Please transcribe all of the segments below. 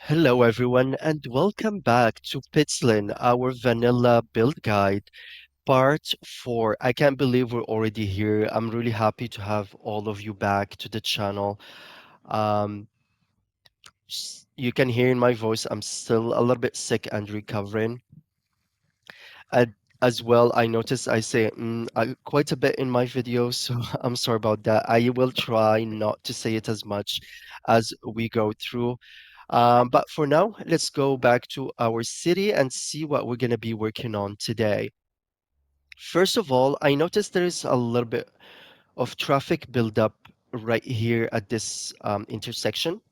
Hello, everyone, and welcome back to Pitzlin, our vanilla build guide, part 4. I can't believe we're already here. I'm really happy to have all of you back to the channel. Um, you can hear in my voice, I'm still a little bit sick and recovering. And as well, I noticed I say quite a bit in my videos, so I'm sorry about that. I will try not to say it as much as we go through. But for now, let's go back to our city and see what we're going to be working on today. First of all, I noticed there is a little bit of traffic buildup right here at this intersection.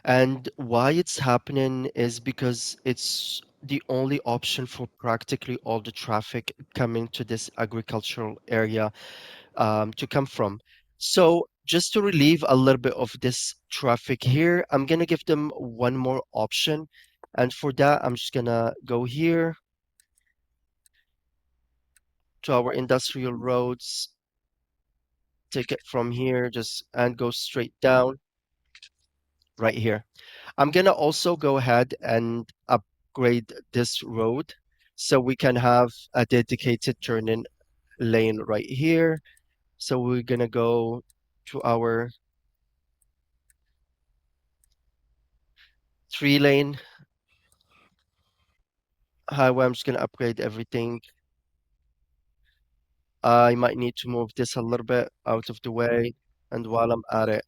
And why it's happening is because it's the only option for practically all the traffic coming to this agricultural area to come from. So just to relieve a little bit of this traffic here, I'm gonna give them one more option. And for that, I'm just gonna go here to our industrial roads, take it from here, just and go straight down right here. I'm gonna also go ahead and upgrade this road so we can have a dedicated turn-in lane right here. So we're gonna go to our 3-lane highway. I'm just gonna upgrade everything. I might need to move this a little bit out of the way. And while I'm at it,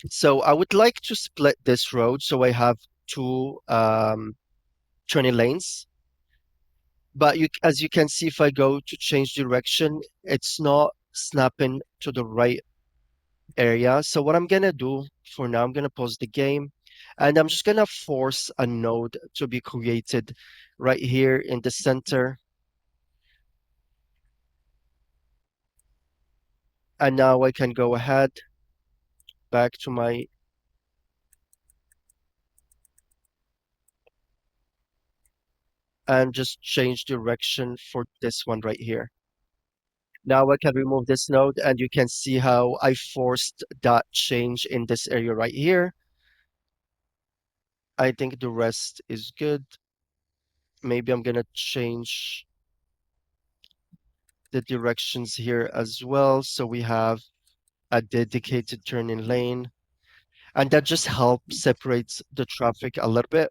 so I would like to split this road so I have two turning lanes. But as you can see, if I go to change direction, it's not snapping to the right area. So what I'm gonna do for now, I'm gonna pause the game, and I'm just gonna force a node to be created right here in the center. And now I can go ahead back to my and just change direction for this one right here. Now I can remove this node and you can see how I forced that change in this area right here. I think the rest is good. Maybe I'm gonna change the directions here as well. So we have a dedicated turning lane and that just helps separate the traffic a little bit.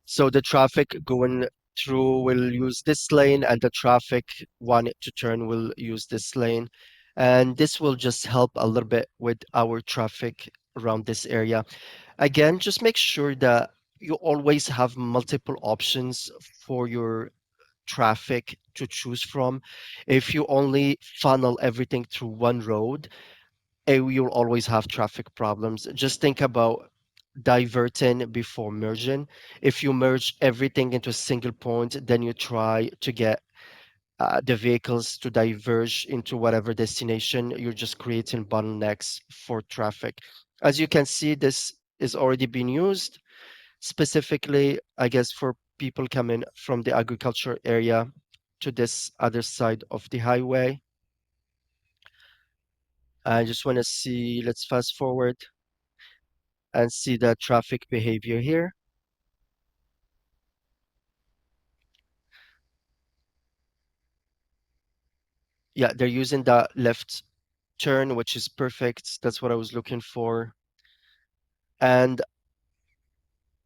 So the traffic going through will use this lane, and the traffic wanting to turn will use this lane. And this will just help a little bit with our traffic around this area. Again, just make sure that you always have multiple options for your traffic to choose from. If you only funnel everything through one road, you'll always have traffic problems. Just think about diverting before merging. If you merge everything into a single point, then you try to get the vehicles to diverge into whatever destination, you're just creating bottlenecks for traffic. As you can see, this is already being used specifically, I guess, for people coming from the agriculture area to this other side of the highway. I just want to see, let's fast forward and see the traffic behavior here. Yeah, they're using that left turn, which is perfect. That's what I was looking for. And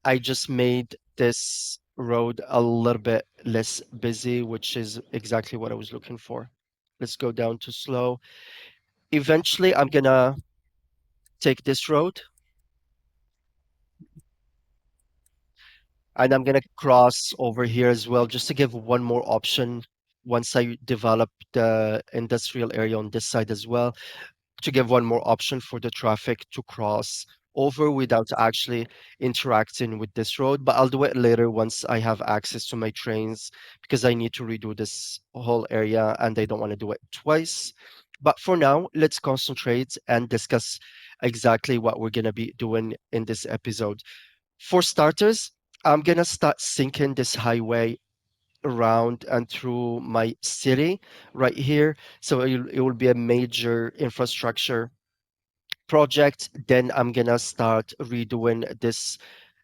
I just made this road a little bit less busy, which is exactly what I was looking for. Let's go down to slow. Eventually, I'm gonna take this road and I'm gonna cross over here as well, just to give one more option once I develop the industrial area on this side as well, to give one more option for the traffic to cross over without actually interacting with this road, but I'll do it later once I have access to my trains because I need to redo this whole area and I don't want to do it twice. But for now, let's concentrate and discuss exactly what we're going to be doing in this episode. For starters, I'm going to start syncing this highway around and through my city right here. So it will be a major infrastructure project. Then I'm gonna start redoing this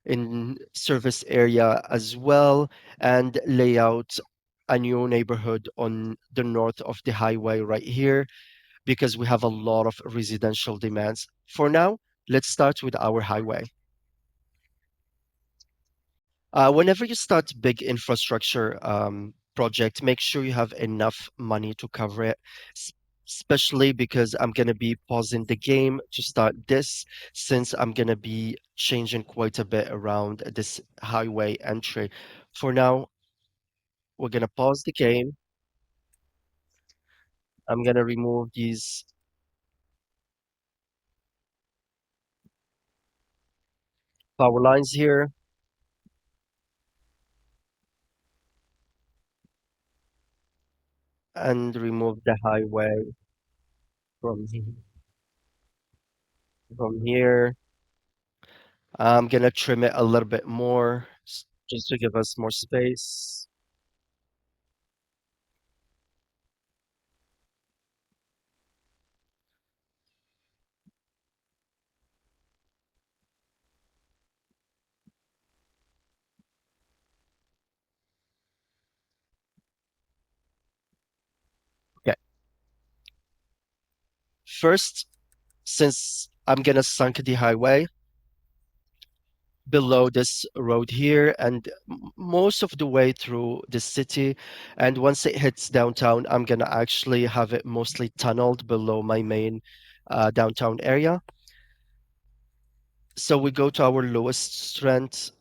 in service area as well and lay out a new neighborhood on the north of the highway right here because we have a lot of residential demands. For now, let's start with our highway. Whenever you start big infrastructure project, make sure you have enough money to cover it, s- especially because I'm going to be pausing the game to start this since I'm going to be changing quite a bit around this highway entry. For now, we're going to pause the game. I'm going to remove these power lines here and remove the highway from, from here. I'm going to trim it a little bit more just to give us more space. Okay. First, since I'm gonna sunk the highway below this road here and most of the way through the city, and once it hits downtown, I'm gonna actually have it mostly tunneled below my main downtown area. So we go to our lowest strength.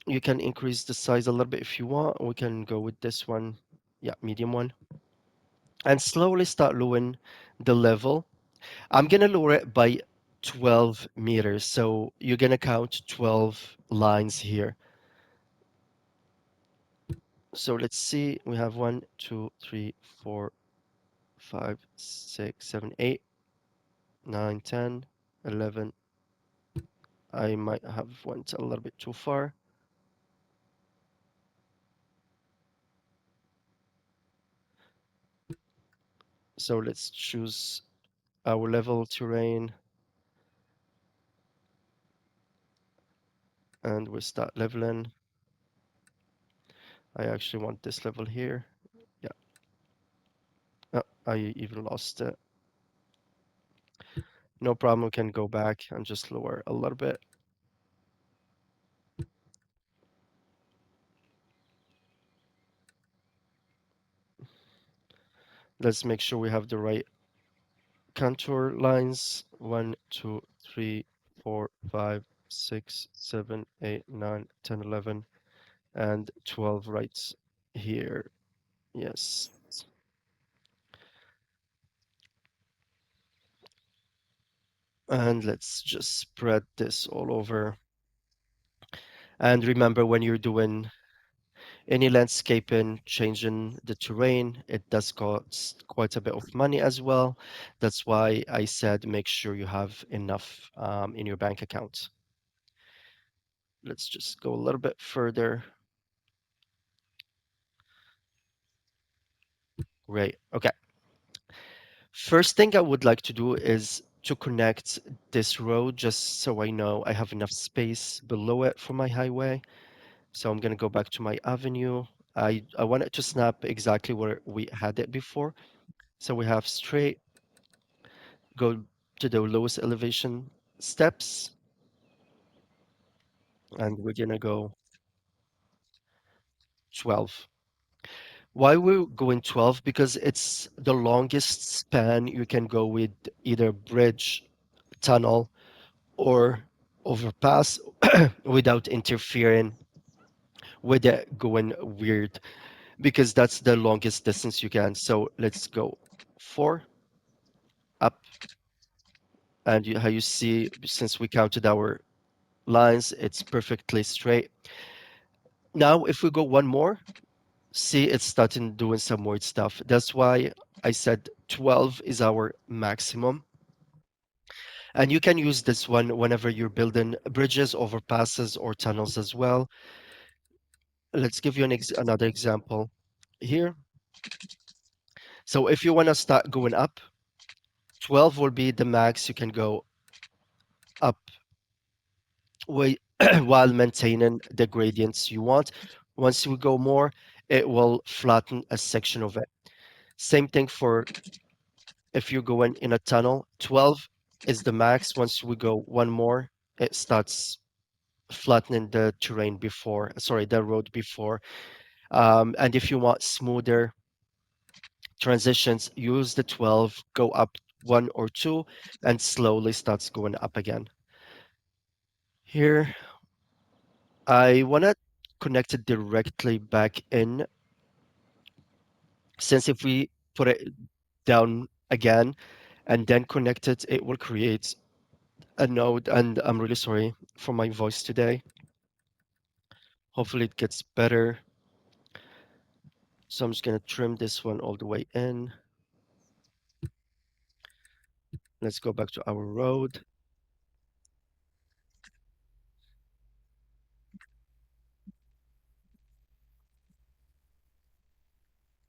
You can increase the size a little bit if you want. We can go with this one, yeah, medium one, and slowly start lowering the level. I'm gonna lower it by 12 meters. So you're gonna count 12 lines here. So let's see. We have 1, 2, 3, 4, 5, 6, 7, 8, 9, 10, 11. I might have went a little bit too far. So let's choose our level terrain and we start leveling. I actually want this level here. Yeah. Oh, I even lost it. No problem. We can go back and just lower a little bit. Let's make sure we have the right contour lines. 1, 2, 3, 4, 5, 6, 7, 8, 9, 10, 11, and 12 right here. Yes. And let's just spread this all over. And remember, when you're doing any landscaping, changing the terrain, it does cost quite a bit of money as well. That's why I said make sure you have enough in your bank account. Let's just go a little bit further. Great. Okay. First thing I would like to do is to connect this road just so I know I have enough space below it for my highway. So I'm going to go back to my avenue. I want it to snap exactly where we had it before. So we have straight, go to the lowest elevation steps, and we're going to go 12. Why we're going 12? Because it's the longest span you can go with either bridge, tunnel, or overpass without interfering with it going weird because that's the longest distance you can. So let's go 4 up And how you see, since we counted our lines, it's perfectly straight. Now, if we go one more, see, it's starting doing some weird stuff. That's why I said 12 is our maximum. And you can use this one whenever you're building bridges, overpasses, or tunnels as well. Let's give you another example here. So if you want to start going up, 12 will be the max you can go up wi- while maintaining the gradients you want. Once you go more, it will flatten a section of it. Same thing for if you're going in a tunnel, 12 is the max. Once we go one more, it starts flattening the terrain before, sorry, the road before. And if you want smoother transitions, use the 12, go up one or two, and slowly starts going up again. Here, I want to connect it directly back in, since if we put it down again and then connect it, it will create a node. And I'm really sorry for my voice today. Hopefully it gets better. So I'm just going to trim this one all the way in. Let's go back to our road.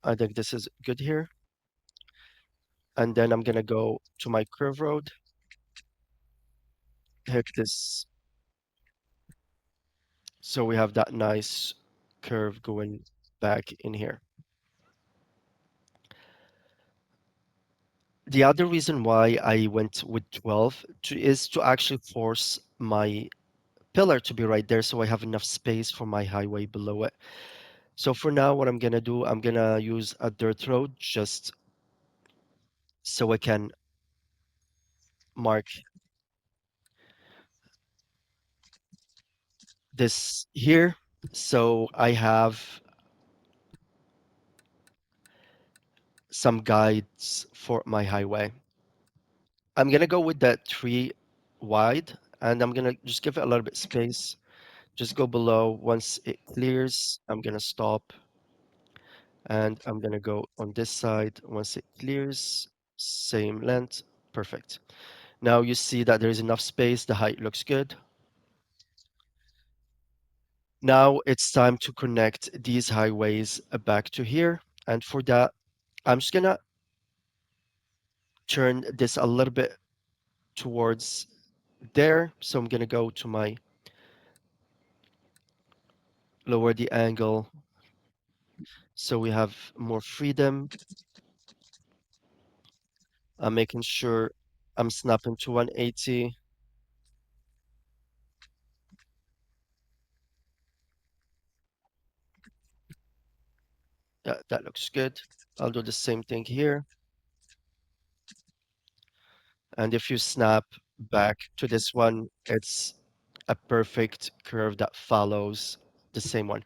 I think this is good here. And then I'm going to go to my curve road, hit this. So we have that nice curve going back in here. The other reason why I went with 12 is to actually force my pillar to be right there so I have enough space for my highway below it. So for now, what I'm gonna do, I'm gonna use a dirt road just so I can mark this here. So I have some guides for my highway. I'm gonna go with that 3 wide, and I'm gonna just give it a little bit space. Just go below. Once it clears, I'm gonna stop, and I'm gonna go on this side. Once it clears, same length, perfect. Now you see that there is enough space, the height looks good. Now it's time to connect these highways back to here. And for that, I'm just gonna turn this a little bit towards there. So I'm gonna go to my lower the angle so we have more freedom. I'm making sure I'm snapping to 180. Yeah, that looks good. I'll do the same thing here. And if you snap back to this one, it's a perfect curve that follows the same one.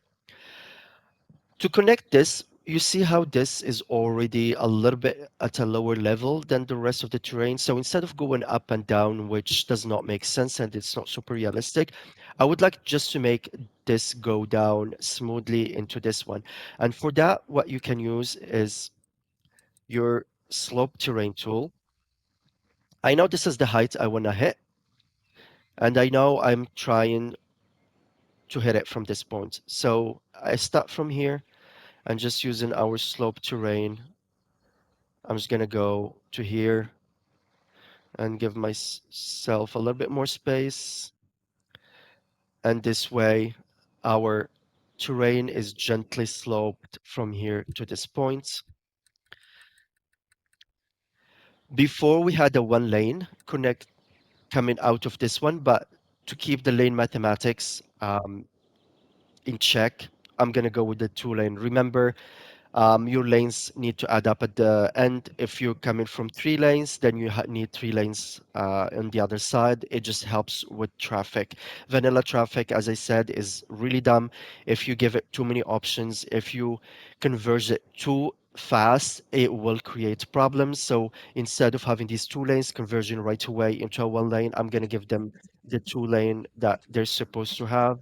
To connect this, you see how this is already a little bit at a lower level than the rest of the terrain. So instead of going up and down, which does not make sense and it's not super realistic, I would like just to make this go down smoothly into this one. And for that, what you can use is your slope terrain tool. I know this is the height I want to hit, and I know I'm trying to hit it from this point. So I start from here and just using our slope terrain. I'm just gonna go to here and give myself a little bit more space. And this way, our terrain is gently sloped from here to this point. Before we had a one lane connect coming out of this one, but to keep the lane mathematics in check, I'm gonna go with the 2 lane. Remember, your lanes need to add up at the end. If you're coming from 3 lanes, then you need 3 lanes on the other side. It just helps with traffic. Vanilla traffic, as I said, is really dumb if you give it too many options. If you converge it too fast, it will create problems. So instead of having these two lanes converging right away into a one lane, I'm going to give them the two lane that they're supposed to have.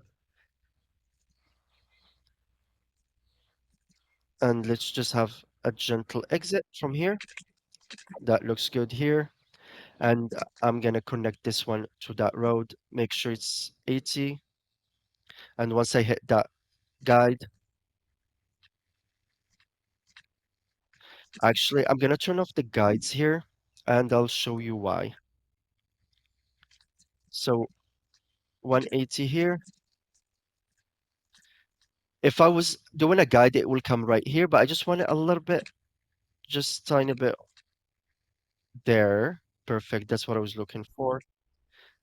And let's just have a gentle exit from here. That looks good here. And I'm going to connect this one to that road. Make sure it's 80. And once I hit that guide, actually, I'm going to turn off the guides here and I'll show you why. So 180 here. If I was doing a guide, it will come right here, but I just want it a little bit, just tiny bit there. Perfect. That's what I was looking for.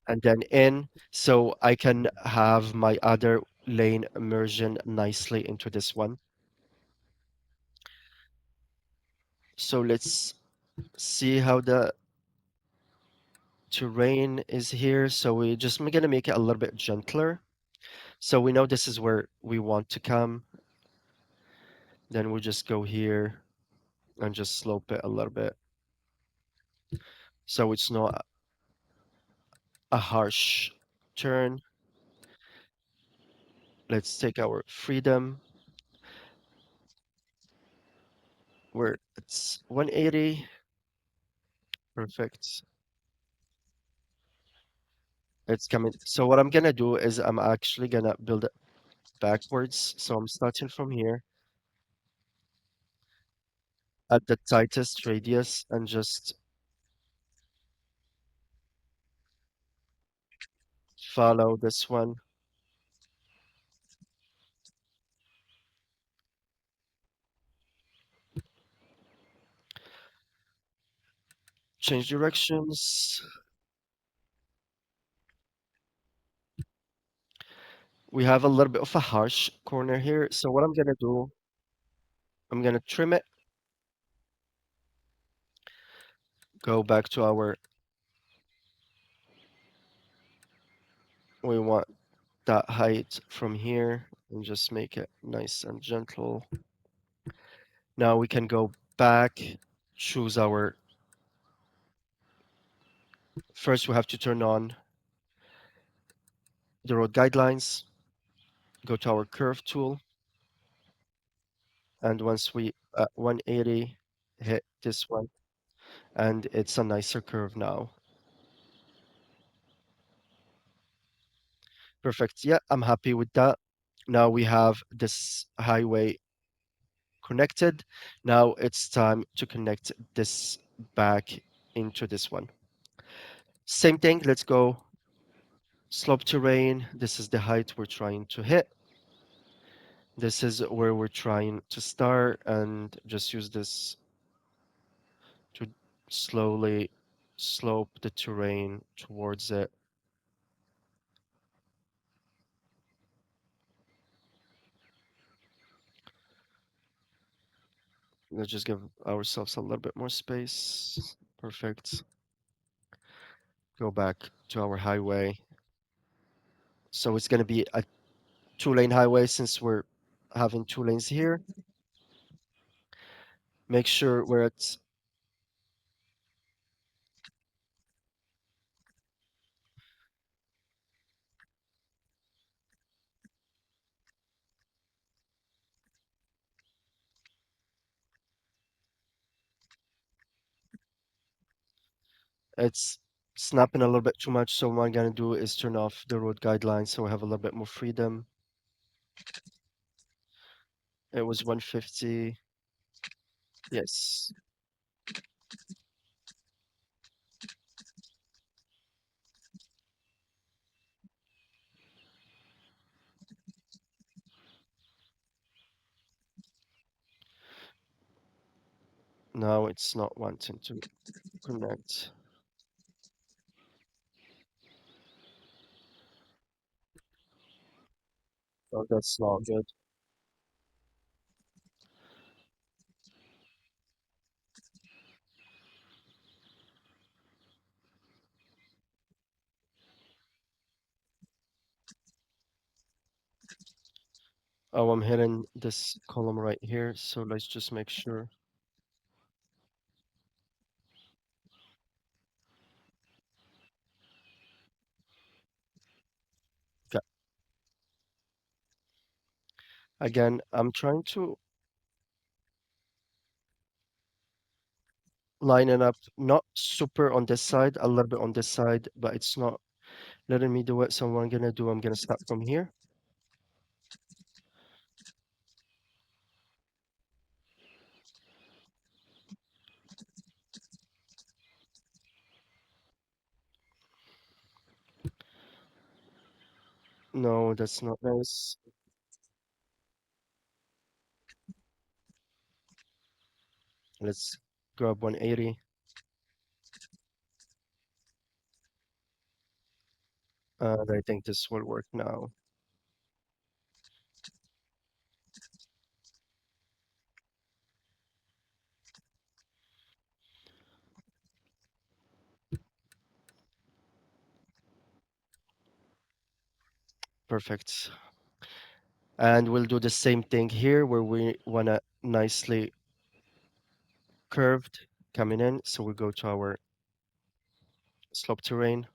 And then in, so I can have my other lane immersion nicely into this one. So let's see how the terrain is here. So we just gonna make it a little bit gentler. So we know this is where we want to come. Then we'll just go here and just slope it a little bit. So it's not a harsh turn. Let's take our freedom where it's 180. Perfect. It's coming. So what I'm gonna do is I'm actually gonna build it backwards. So I'm starting from here at the tightest radius and just follow this one. Change directions. We have a little bit of a harsh corner here. So what I'm gonna do, I'm gonna trim it, go back to our, we want that height from here and just make it nice and gentle. Now we can go back, choose our, first we have to turn on the road guidelines, go to our curve tool, and once we 180 hit this one, and it's a nicer curve now. Perfect. Yeah, I'm happy with that. Now we have this highway connected. Now it's time to connect this back into this one. Same thing, let's go slope terrain. This is the height we're trying to hit. This is where we're trying to start and just use this to slowly slope the terrain towards it. Let's just give ourselves a little bit more space. Perfect. Go back to our highway. So it's going to be a two-lane highway since we're having two lanes here. Make sure where it's snapping a little bit too much. So what I'm going to do is turn off the road guidelines so I have a little bit more freedom. It was 150. Yes. Now it's not wanting to connect. Oh, that's not good. Oh, I'm hitting this column right here. So let's just make sure. Again, I'm trying to line it up, not super on this side, a little bit on this side, but it's not letting me do it. So what I'm gonna do, I'm gonna start from here. No, that's not nice. Let's grab 180, and I think this will work now. Perfect. And we'll do the same thing here where we wanna nicely curved coming in. So we go to our slope terrain.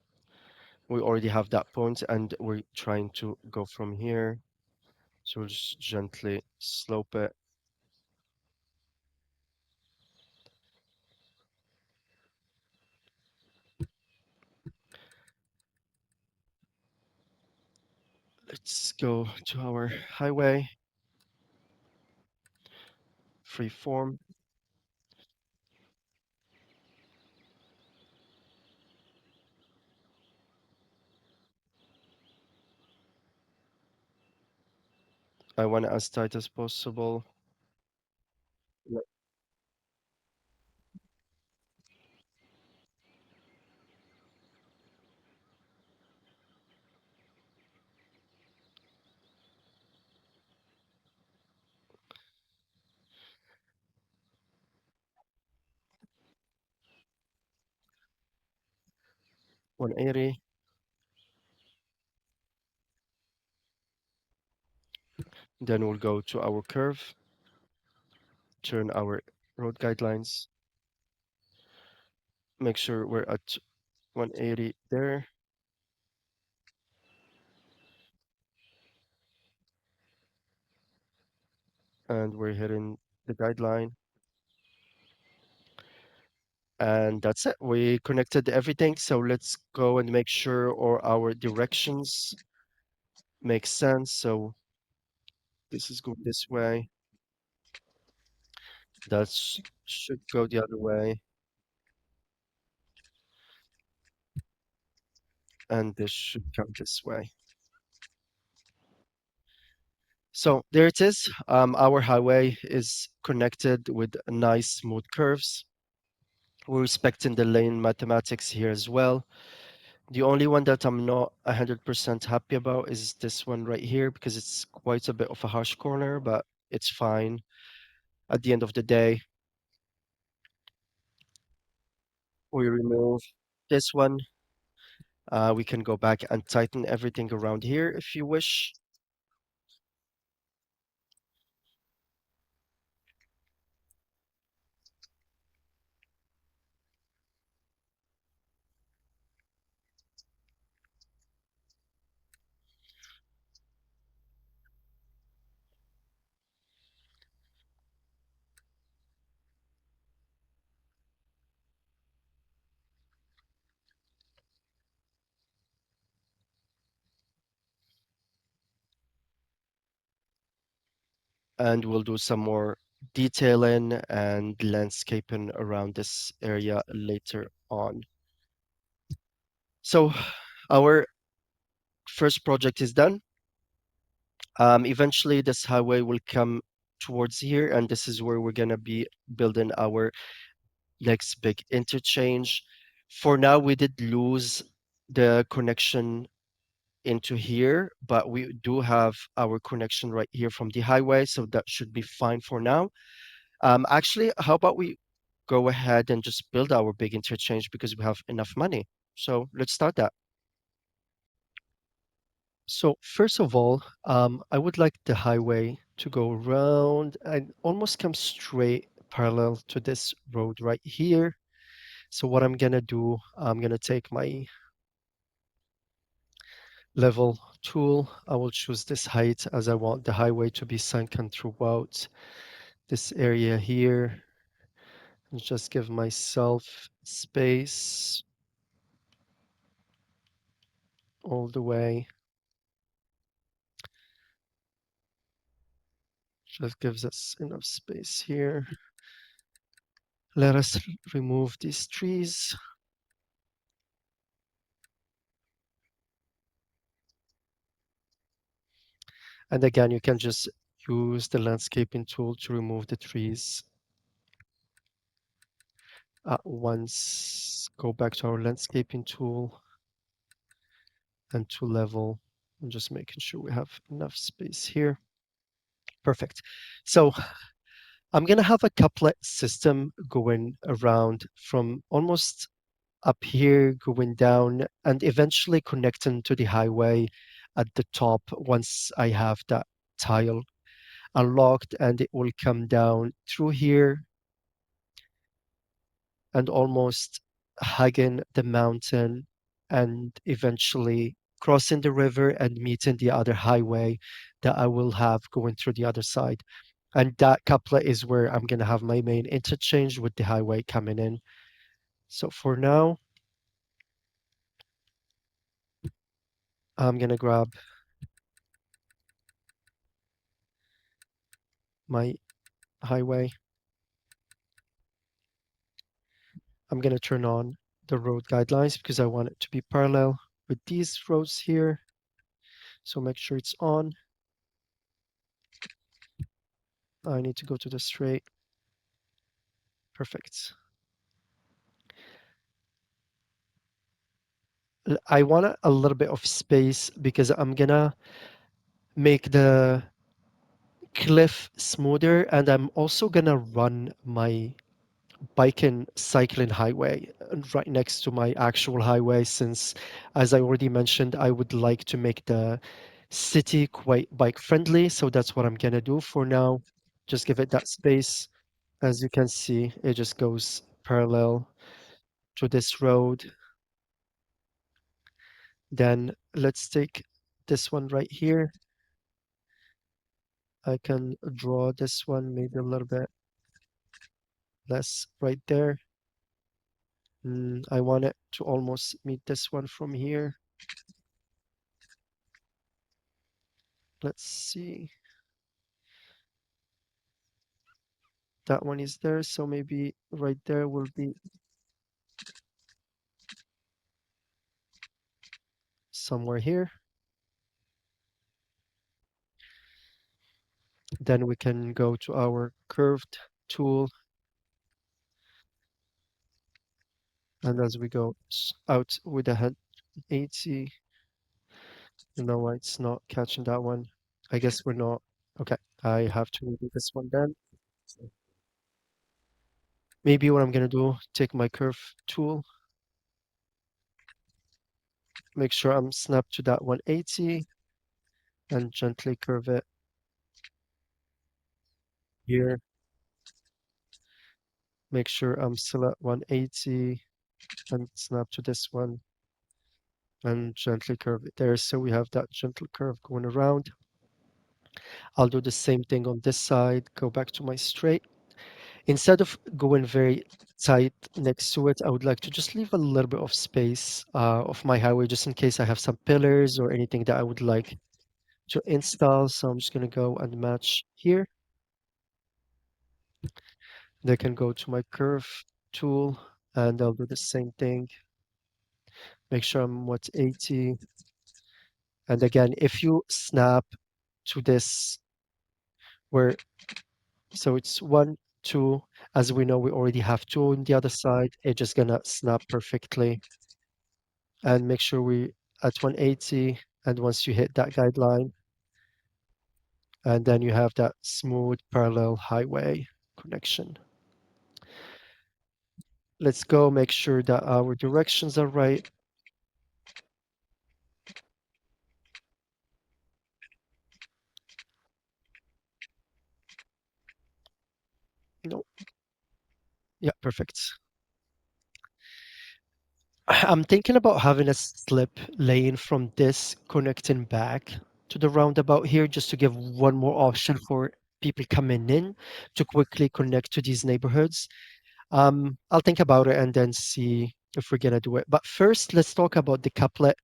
We already have that point and we're trying to go from here. So we'll just gently slope it. Let's go to our highway, free form. I want it as tight as possible. Yep. 180. Then we'll go to our curve, turn our road guidelines, make sure we're at 180 there, and we're hitting the guideline. And that's it. We connected everything. So let's go and make sure or our directions make sense. So this is going this way. That should go the other way. And this should come this way. So there it is. Our highway is connected with nice smooth curves. We're respecting the lane mathematics here as well. The only one that I'm not 100% happy about is this one right here because it's quite a bit of a harsh corner, but it's fine. At the end of the day, we remove this one. We can go back and tighten everything around here if you wish. And we'll do some more detailing and landscaping around this area later on. So our first project is done. Eventually, this highway will come towards here, and this is where we're going to be building our next big interchange. For now, we did lose the connection into here, but we do have our connection right here from the highway, so that should be fine for now. Actually, how about we go ahead and just build our big interchange because we have enough money. So let's start that. So first of all, I would like the highway to go around and almost come straight parallel to this road right here. So what I'm gonna do, I'm gonna take my level tool. I will choose this height as I want the highway to be sunken throughout this area here. And just give myself space all the way. Just gives us enough space here. Let us remove these trees. And again, you can just use the landscaping tool to remove the trees at once. Go back to our landscaping tool and to level. I'm just making sure we have enough space here. Perfect. So I'm going to have a couplet system going around from almost up here, going down, and eventually connecting to the highway at the top once I have that tile unlocked, and it will come down through here and almost hugging the mountain and eventually crossing the river and meeting the other highway that I will have going through the other side. And that couplet is where I'm going to have my main interchange with the highway coming in. So for now, I'm going to grab my highway. I'm going to turn on the road guidelines because I want it to be parallel with these roads here. So make sure it's on. I need to go to the straight. Perfect. I want a little bit of space because I'm gonna make the cliff smoother, and I'm also gonna run my bike and cycling highway right next to my actual highway since, as I already mentioned, I would like to make the city quite bike friendly. So that's what I'm gonna do for now. Just give it that space. As you can see, it just goes parallel to this road. Then let's take this one right here. I can draw this one maybe a little bit less right there. I want it to almost meet this one from here. Let's see. That one is there, so maybe right there will be somewhere here. Then we can go to our curved tool, and as we go out with the head 80, you know why it's not catching that one. I guess we're not. Okay, I have to redo this one then. Maybe what I'm gonna do, take my curve tool, make sure I'm snapped to that 180 and gently curve it here. Make sure I'm still at 180 and snap to this one and gently curve it there. So we have that gentle curve going around. I'll do the same thing on this side, go back to my straight. Instead of going very tight next to it, I would like to just leave a little bit of space of my highway just in case I have some pillars or anything that I would like to install. So I'm just going to go and match here. They can go to my curve tool and I'll do the same thing. Make sure I'm what 80. And again, if you snap to this where, so it's 1, 2, as we know, we already have 2 on the other side. It's just gonna snap perfectly. And make sure we at 180. And once you hit that guideline, and then you have that smooth parallel highway connection. Let's go make sure that our directions are right. No, yeah, perfect. I'm thinking about having a slip lane from this connecting back to the roundabout here just to give one more option for people coming in to quickly connect to these neighborhoods. I'll think about it and then see if we're gonna do it. But first, let's talk about the couplet.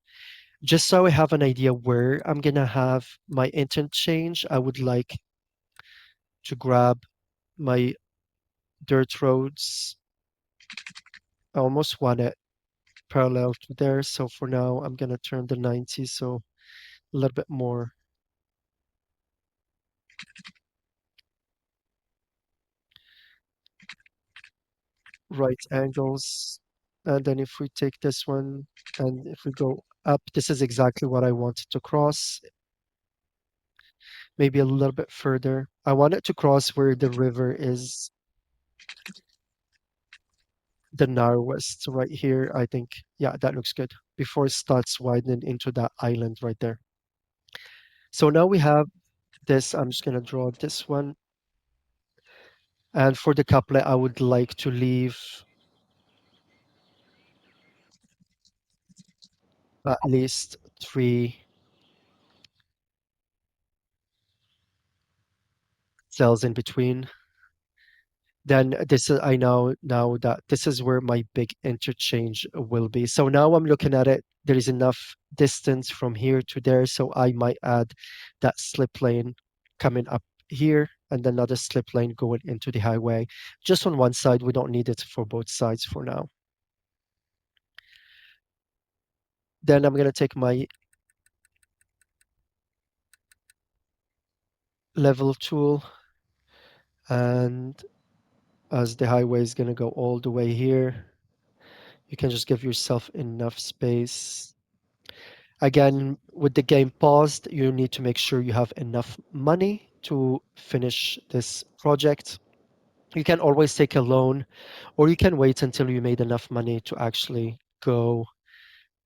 Just so I have an idea where I'm gonna have my interchange, I would like to grab my dirt roads. I almost want it parallel to there. So for now, I'm gonna turn the 90 so a little bit more right angles. And then if we take this one and if we go up, this is exactly what I wanted to cross, maybe a little bit further. I want it to cross where the river is the narrowest right here. I think, yeah, that looks good before it starts widening into that island right there. So now we have this. I'm just going to draw this one. And for the couplet, I would like to leave at least three cells in between. Then this is, I know now that this is where my big interchange will be. So now I'm looking at it. There is enough distance from here to there, so I might add that slip lane coming up here and another slip lane going into the highway. Just on one side, we don't need it for both sides for now. Then I'm gonna take my level tool, and as the highway is gonna go all the way here, you can just give yourself enough space. Again, with the game paused, you need to make sure you have enough money to finish this project. You can always take a loan, or you can wait until you made enough money to actually go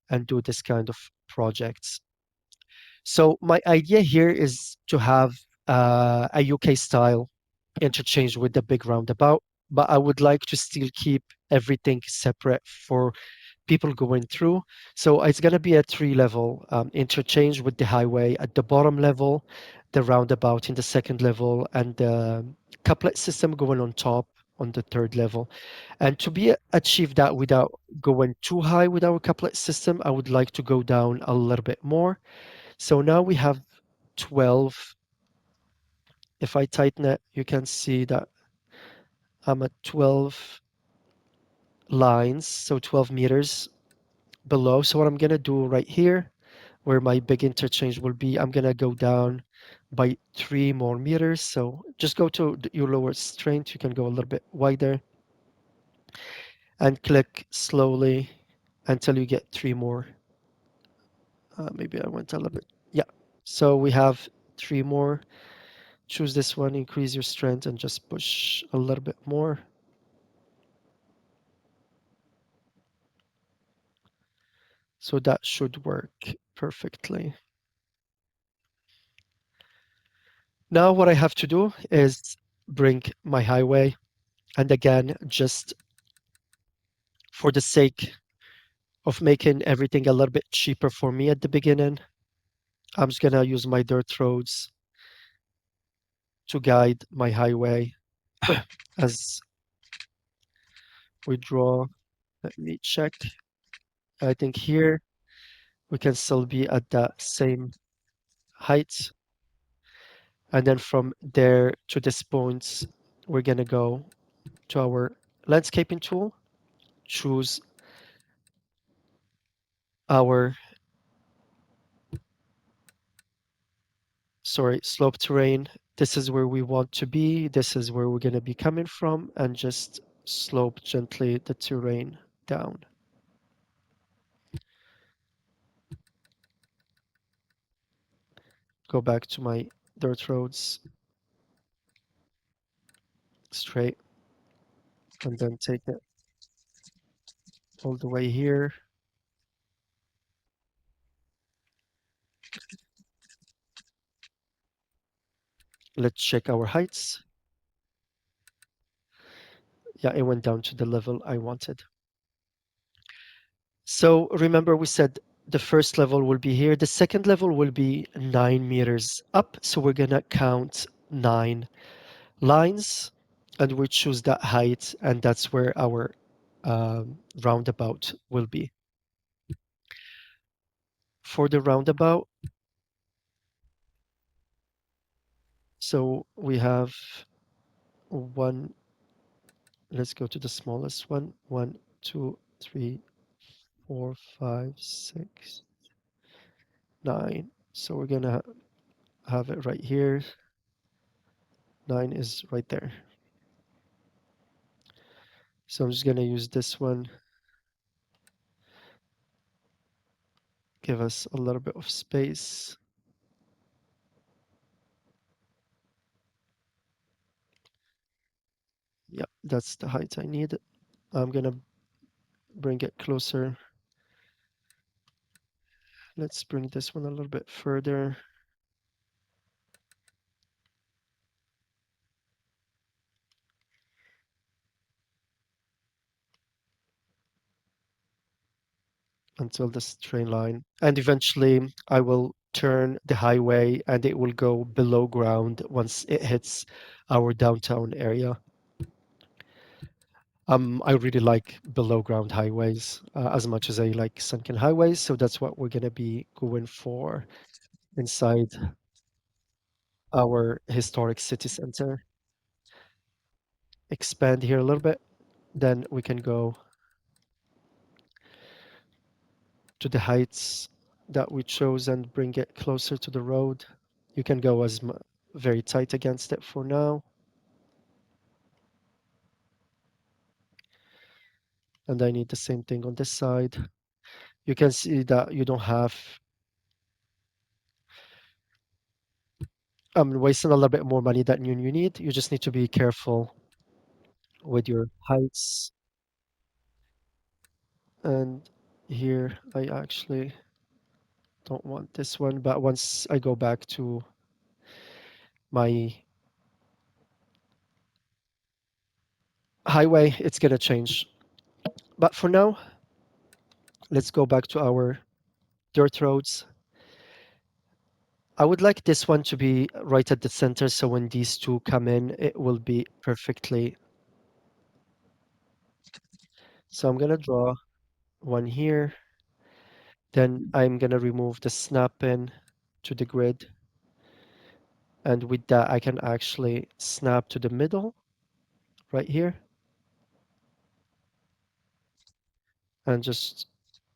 and do this kind of projects. So my idea here is to have a UK style interchange with the big roundabout, but I would like to still keep everything separate for people going through. So it's going to be a three-level interchange with the highway at the bottom level, the roundabout in the second level, and the couplet system going on top on the third level. And to be achieve that without going too high with our couplet system, I would like to go down a little bit more. So now we have 12. If I tighten it, you can see that I'm at 12 lines, so 12 meters below. So what I'm gonna do right here, where my big interchange will be, I'm gonna go down by 3 more meters. So just go to your lower strength. You can go a little bit wider and click slowly until you get three more. Maybe I went a little bit. Yeah. So we have three more. Choose this one, increase your strength, and just push a little bit more. So that should work perfectly. Now what I have to do is bring my highway. And again, just for the sake of making everything a little bit cheaper for me at the beginning, I'm just gonna use my dirt roads to guide my highway as we draw. Let me check. I think here we can still be at that same height. And then from there to this point, we're gonna go to our landscaping tool, choose our, sorry, slope terrain. This is where we want to be. This is where we're gonna be coming from, and just slope gently the terrain down. Go back to my dirt roads straight, and then take it all the way here. Let's check our heights. Yeah, it went down to the level I wanted. So remember we said the first level will be here. The second level will be 9 meters up. So we're gonna count 9 lines and we choose that height and that's where our roundabout will be. For the roundabout, so we have one, let's go to the smallest one. 1, 2, 3, 4, 5, 6, 9. So we're gonna have it right here. 9 is right there. So I'm just gonna use this one, give us a little bit of space. Yep, that's the height I need. I'm gonna bring it closer. Let's bring this one a little bit further. Until this train line. And eventually I will turn the highway and it will go below ground once it hits our downtown area. I really like below ground highways as much as I like sunken highways. So that's what we're going to be going for inside our historic city center. Expand here a little bit. Then we can go to the heights that we chose and bring it closer to the road. You can go as very tight against it for now. And I need the same thing on this side. You can see that you don't have, I'm wasting a little bit more money than you need. You just need to be careful with your heights. And here I actually don't want this one, but once I go back to my highway, it's gonna change. But for now, let's go back to our dirt roads. I would like this one to be right at the center, so when these two come in, it will be perfectly. So I'm gonna draw one here. Then I'm gonna remove the snap in to the grid. And with that, I can actually snap to the middle right here and just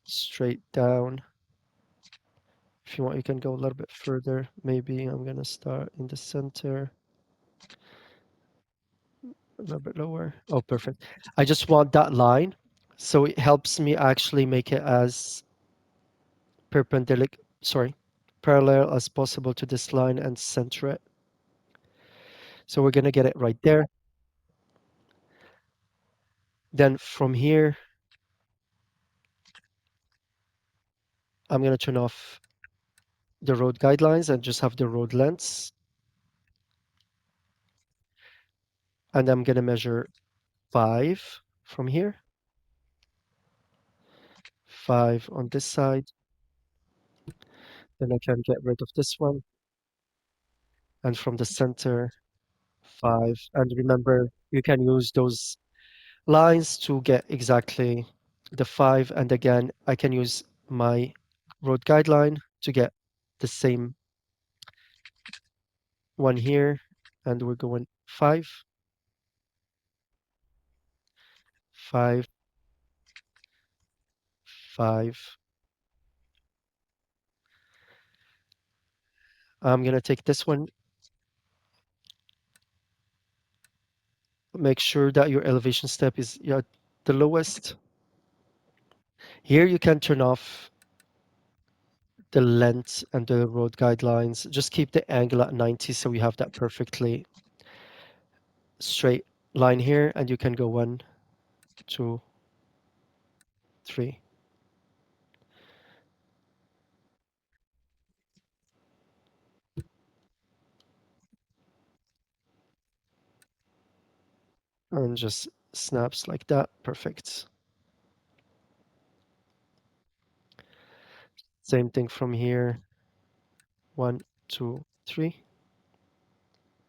straight down. If you want, you can go a little bit further. Maybe I'm gonna start in the center, a little bit lower. Oh, perfect. I just want that line. So it helps me actually make it as perpendicular, sorry, parallel as possible to this line and center it. So we're gonna get it right there. Then from here, I'm gonna turn off the road guidelines and just have the road lengths. And I'm gonna measure 5 from here, 5 on this side. Then I can get rid of this one. And from the center, 5. And remember, you can use those lines to get exactly the 5. And again, I can use my road guideline to get the same one here. And we're going 5, 5, 5. I'm gonna take this one. Make sure that your elevation step is at the lowest. Here you can turn off the length and the road guidelines. Just keep the angle at 90 so we have that perfectly straight line here, and you can go 1, 2, 3. And just snaps like that. Perfect. Same thing from here. One, two, three.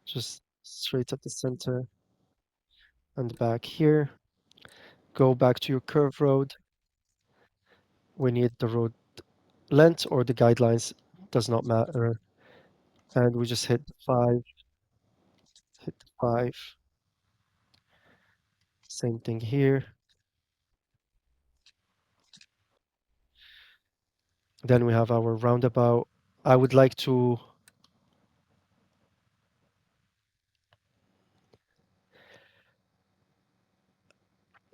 Just straight at the center and back here. Go back to your curve road. We need the road length or the guidelines, does not matter. And we just hit five. Same thing here. Then we have our roundabout. I would like to,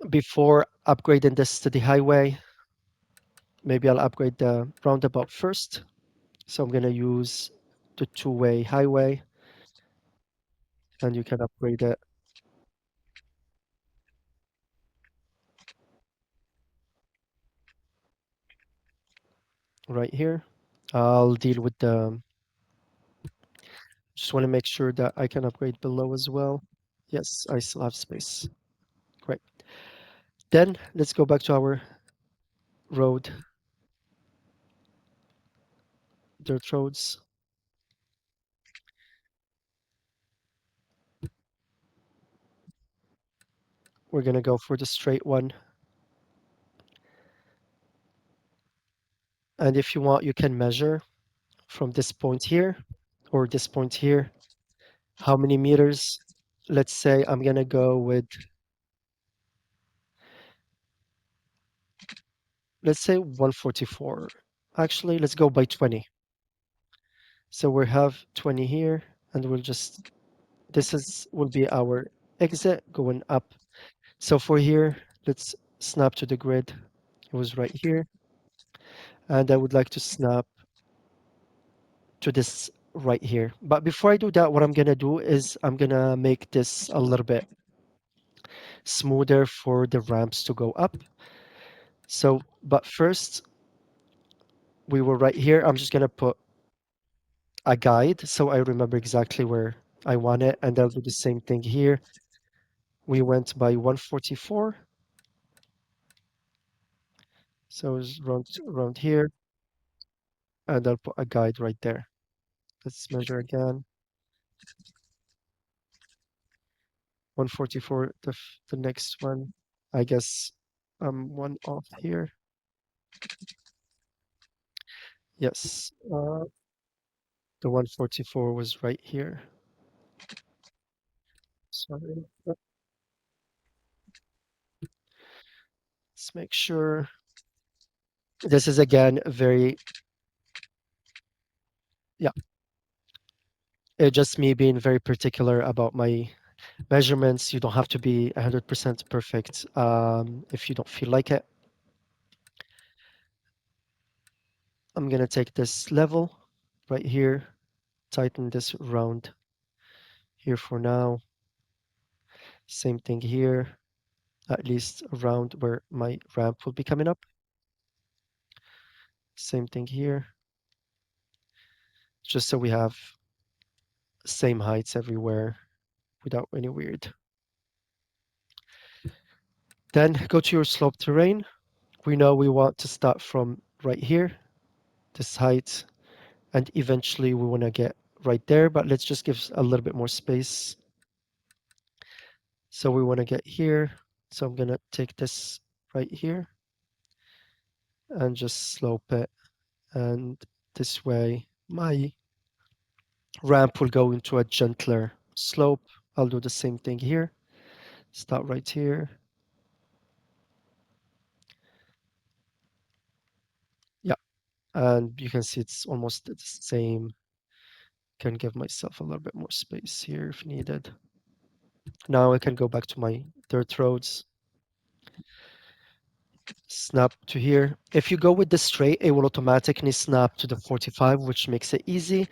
before upgrading this to the highway, maybe I'll upgrade the roundabout first. So I'm gonna use the two-way highway, and you can upgrade it right here. I'll deal with the, just want to make sure that I can upgrade below as well. Yes, I still have space. Great. Then let's go back to our road, dirt roads. We're gonna go for the straight one. And if you want, you can measure from this point here or this point here, how many meters. Let's say I'm gonna go with, let's say 144. Actually, let's go by 20. So we have 20 here, and we'll just, this is will be our exit going up. So for here, let's snap to the grid. It was right here. And I would like to snap to this right here. But before I do that, what I'm gonna do is I'm gonna make this a little bit smoother for the ramps to go up. So, but first, we were right here. I'm just gonna put a guide so I remember exactly where I want it, and I'll do the same thing here. We went by 144, so it's around here, and I'll put a guide right there. Let's measure again. 144, the next one. I guess I'm one off here. Yes, the 144 was right here. Sorry. Let's make sure. This is again very, yeah, it's just me being very particular about my measurements. You don't have to be 100% perfect if you don't feel like it. I'm gonna take this level right here, tighten this round here for now. Same thing here, at least around where my ramp will be coming up. Same thing here, just so we have same heights everywhere without any weird. Then go to your slope terrain. We know we want to start from right here, this height, and eventually we want to get right there, but let's just give a little bit more space. So we want to get here. So I'm going to take this right here and just slope it. And this way, my ramp will go into a gentler slope. I'll do the same thing here. Start right here. Yeah, and you can see it's almost the same. Can give myself a little bit more space here if needed. Now I can go back to my dirt roads. Snap to here. If you go with the straight, it will automatically snap to the 45, which makes it easy.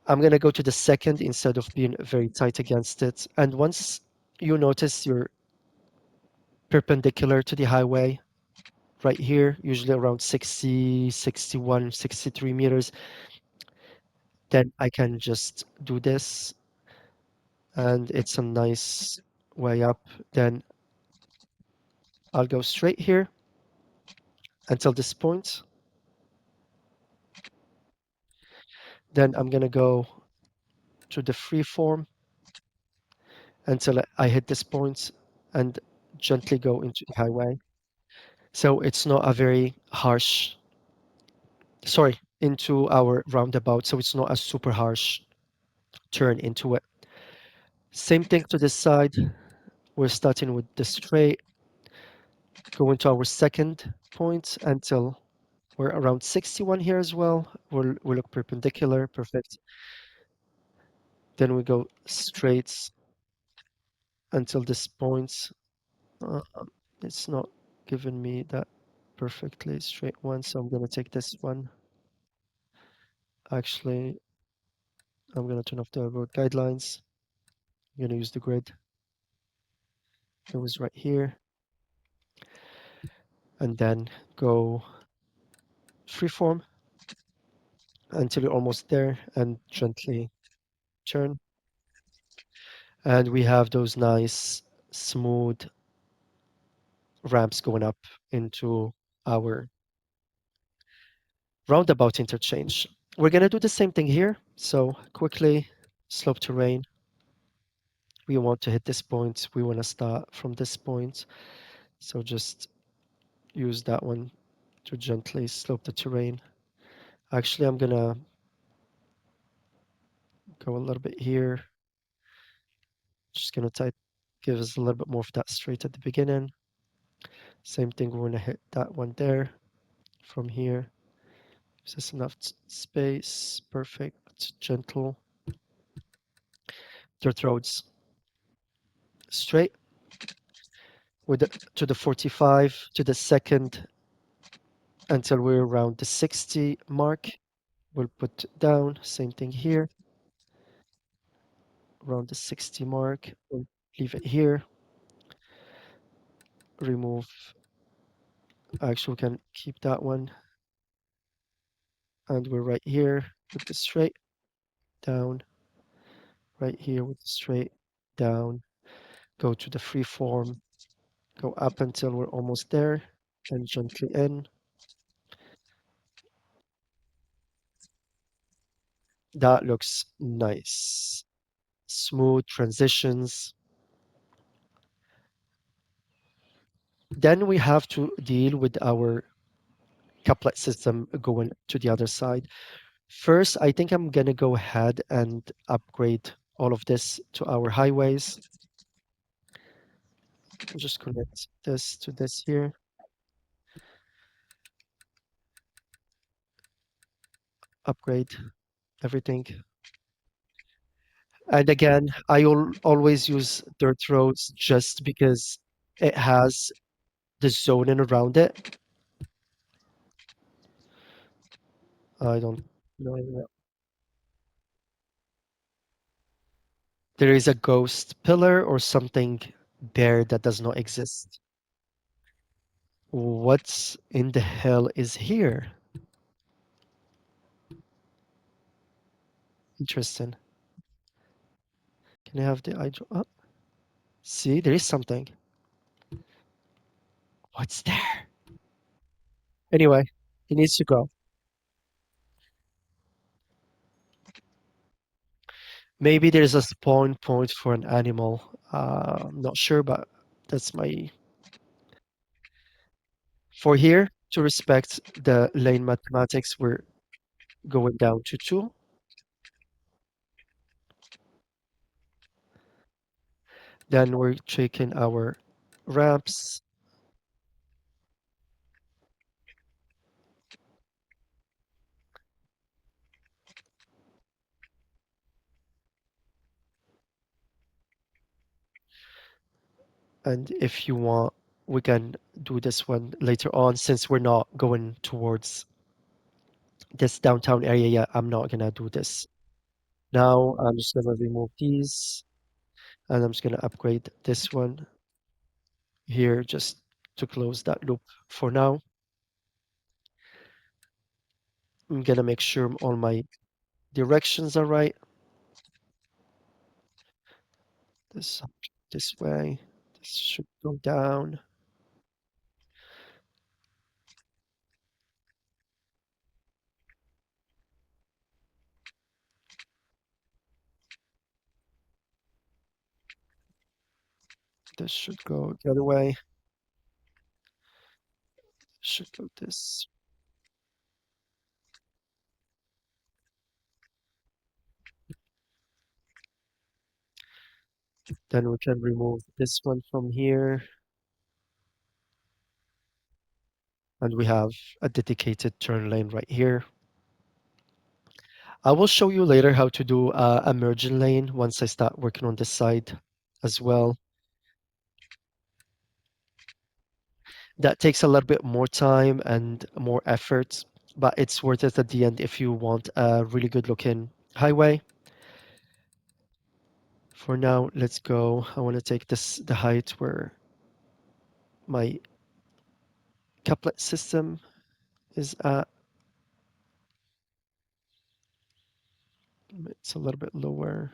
I'm gonna go to the second instead of being very tight against it. And once you notice you're perpendicular to the highway, right here, usually around 60, 61, 63 meters, then I can just do this, and it's a nice way up. Then I'll go straight here until this point. Then I'm gonna go to the freeform until I hit this point and gently go into the highway. So it's not a very harsh, sorry, into our roundabout. So it's not a super harsh turn into it. Same thing to this side. We're starting with the straight, going to our second point until we're around 61 here as well. We look perpendicular, perfect. Then we go straight until this point. Uh, it's not giving me that perfectly straight one, so I'm gonna take this one. Actually, I'm gonna turn off the road guidelines. I'm gonna use the grid. It was right here, and then go freeform until you're almost there, and gently turn. And we have those nice, smooth ramps going up into our roundabout interchange. We're gonna do the same thing here. So quickly, slope terrain. We want to hit this point. We want to start from this point. So just use that one to gently slope the terrain. Actually, I'm gonna go a little bit here. Just gonna type, give us a little bit more of that straight at the beginning. Same thing, we're gonna hit that one there from here. Gives us enough space. Perfect. Gentle. Dirt roads straight with to the 45 to the second until we're around the 60 mark. We'll put down. Same thing here. Around the 60 mark. We'll leave it here. Remove. Actually, we can keep that one. And we're right here with the straight down. Right here with the straight down. Go to the free form. Go up until we're almost there. And gently in. That looks nice. Smooth transitions. Then we have to deal with our couplet system going to the other side. First, I think I'm gonna go ahead and upgrade all of this to our highways. Just connect this to this here. Upgrade everything. And again, I always use dirt roads just because it has the zoning around it. I don't know. There is a ghost pillar or something there that does not exist. What's in the hell is here? Interesting. Can I have the hydro? Oh, see, there is something. What's there? Anyway, he needs to go. Maybe there's a spawn point for an animal. I'm not sure, but that's my. For here, to respect the lane mathematics, we're going down to 2. Then we're checking our ramps. And if you want, we can do this one later on since we're not going towards this downtown area yet. I'm not gonna do this. Now I'm just gonna remove these and I'm just gonna upgrade this one here just to close that loop for now. I'm gonna make sure all my directions are right. This this way. This should go down. This should go the other way. Should go this. Then we can remove this one from here, and we have a dedicated turn lane right here. I will show you later how to do a merging lane once I start working on this side as well. That takes a little bit more time and more effort, but it's worth it at the end if you want a really good looking highway. For now, let's go. I want to take this the height where my couplet system is at. It's a little bit lower.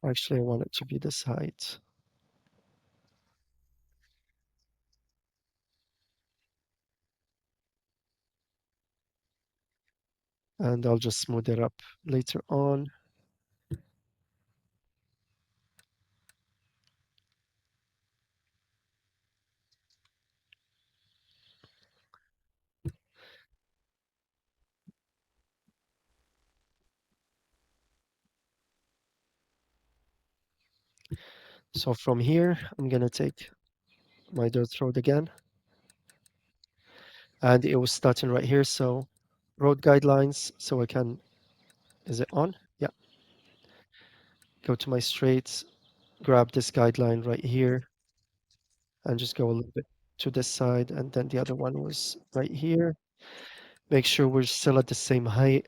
Actually, I want it to be this height. And I'll just smooth it up later on. So from here, I'm gonna take my dirt road again. And it was starting right here, so road guidelines, so I can, is it on? Yeah, go to my straights, grab this guideline right here, and just go a little bit to this side, and then the other one was right here. Make sure we're still at the same height.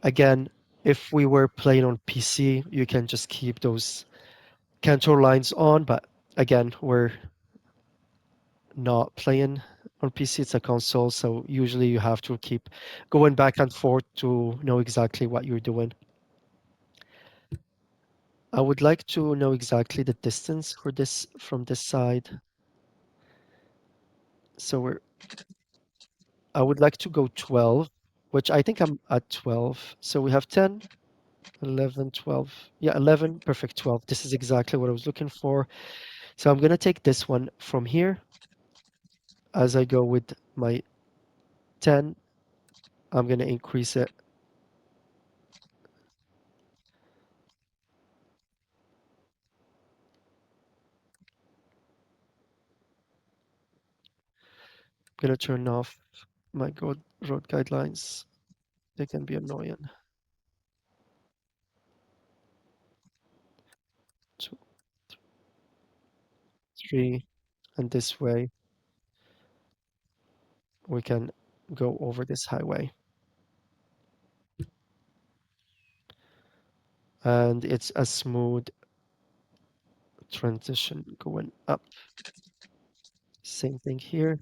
Again, if we were playing on PC, you can just keep those contour lines on, but again, we're not playing on PC, it's a console, so usually you have to keep going back and forth to know exactly what you're doing. I would like to know exactly the distance for this from this side. So I would like to go 12, which I think I'm at 12. So we have 10, 11, 12. Yeah, 11, perfect 12. This is exactly what I was looking for. So I'm gonna take this one from here as I go with my 10. I'm gonna increase it. I'm gonna turn off my road guidelines. They can be annoying. 2, 3, and this way we can go over this highway. And it's a smooth transition going up. Same thing here.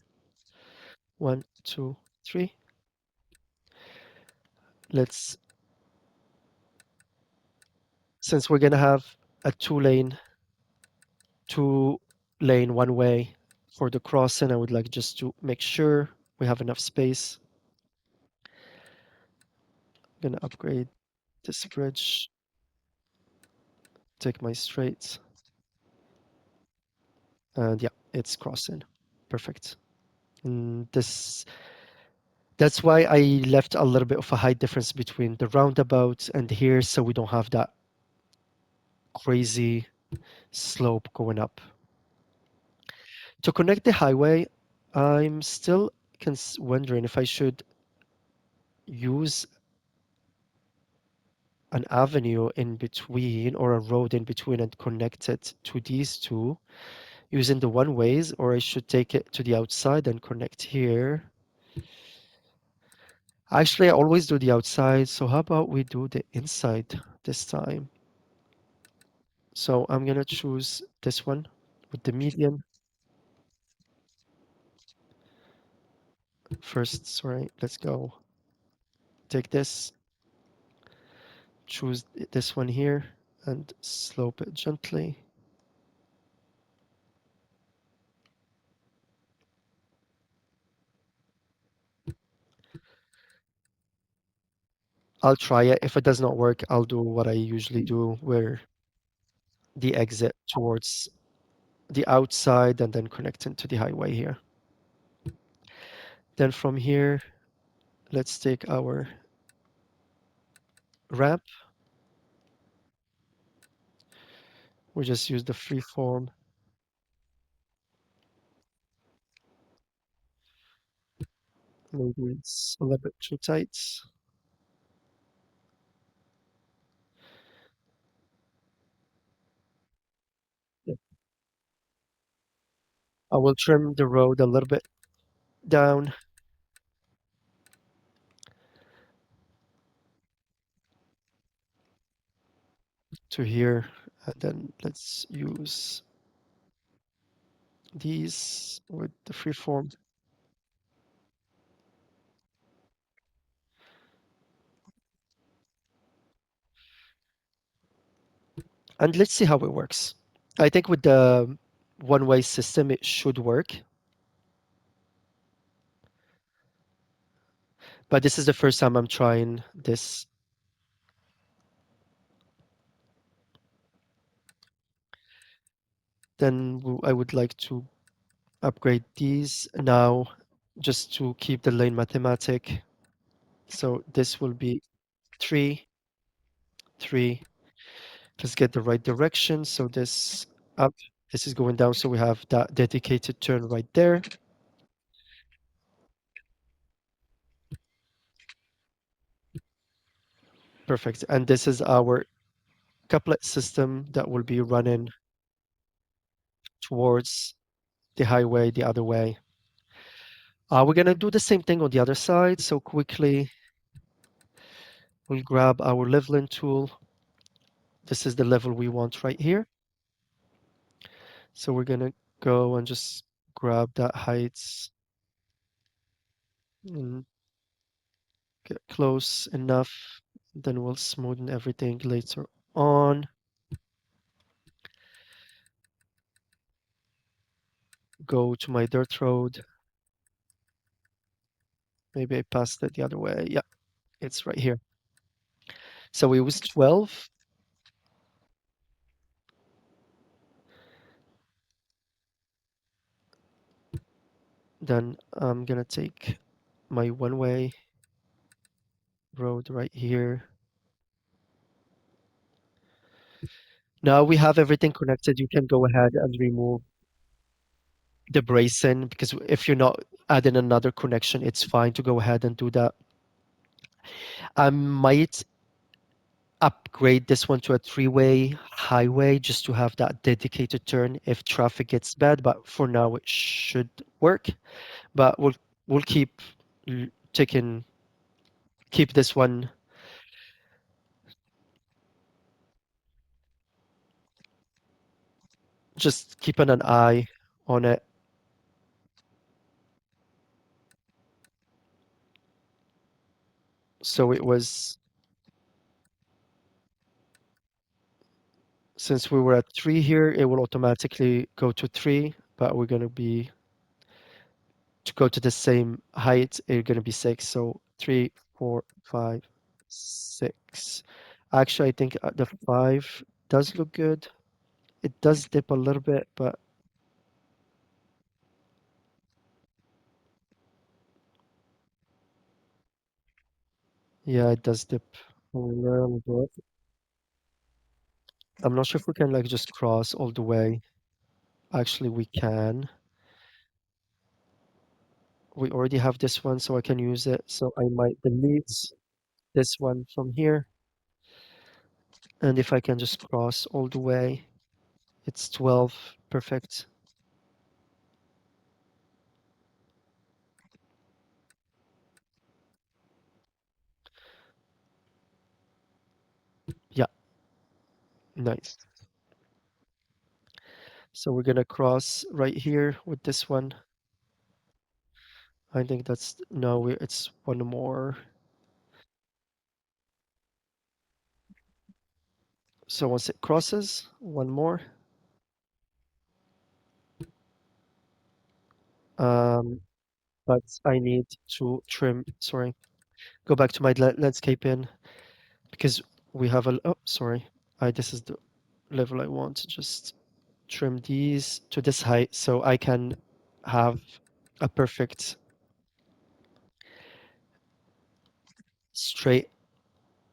One, two, three. Let's, since we're gonna have a two lane one way for the crossing, I would like just to make sure we have enough space. I'm gonna upgrade this bridge, take my straight, and yeah, it's crossing. Perfect. And that's why I left a little bit of a height difference between the roundabout and here, so we don't have that crazy slope going up. To connect the highway, I'm still wondering if I should use an avenue in between or a road in between and connect it to these two using the one ways, or I should take it to the outside and connect here. Actually, I always do the outside, so how about we do the inside this time? So I'm gonna choose this one with the median first. Sorry, let's go. Take this, choose this one here, and slope it gently. I'll try it. If it does not work, I'll do what I usually do, where the exit towards the outside and then connecting to the highway here. Then from here, let's take our ramp. We just use the free form. Maybe it's a little bit too tight. Yeah. I will trim the road a little bit down to here. And then let's use these with the free form. And let's see how it works. I think with the one-way system, it should work. But this is the first time I'm trying this. Then I would like to upgrade these now just to keep the lane mathematic. So this will be 3, 3. Let's get the right direction. So this up, this is going down. So we have that dedicated turn right there. Perfect. And this is our couplet system that will be running towards the highway the other way. We're going to do the same thing on the other side. So quickly, we'll grab our leveling tool. This is the level we want right here. So we're going to go and just grab that heights and get close enough. Then we'll smoothen everything later on. Go to my dirt road. Maybe I passed it the other way. Yeah, it's right here. So we use 12. Then I'm gonna take my one-way road right here. Now we have everything connected. You can go ahead and remove the bracing because if you're not adding another connection, it's fine to go ahead and do that. I might upgrade this one to a three-way highway just to have that dedicated turn if traffic gets bad, but for now it should work. But we'll keep taking keep this one just keeping an eye on it. So it was since we were at 3 here, it will automatically go to 3, but we're gonna be to go to the same height, it's gonna be 6. So 3, 4, 5, 6. Actually, I think the 5 does look good. It does dip a little bit, but yeah, it does dip a little bit. I'm not sure if we can like just cross all the way. Actually, we can. We already have this one, so I can use it. So I might delete this one from here. And if I can just cross all the way, it's 12. Perfect. Yeah, nice. So we're gonna cross right here with this one. I think that's no, it's one more. So once it crosses, one more. Um, but I need to trim. Sorry, go back to my landscape in because we have a. Oh, sorry. I this is the level I want to just trim these to this height so I can have a perfect straight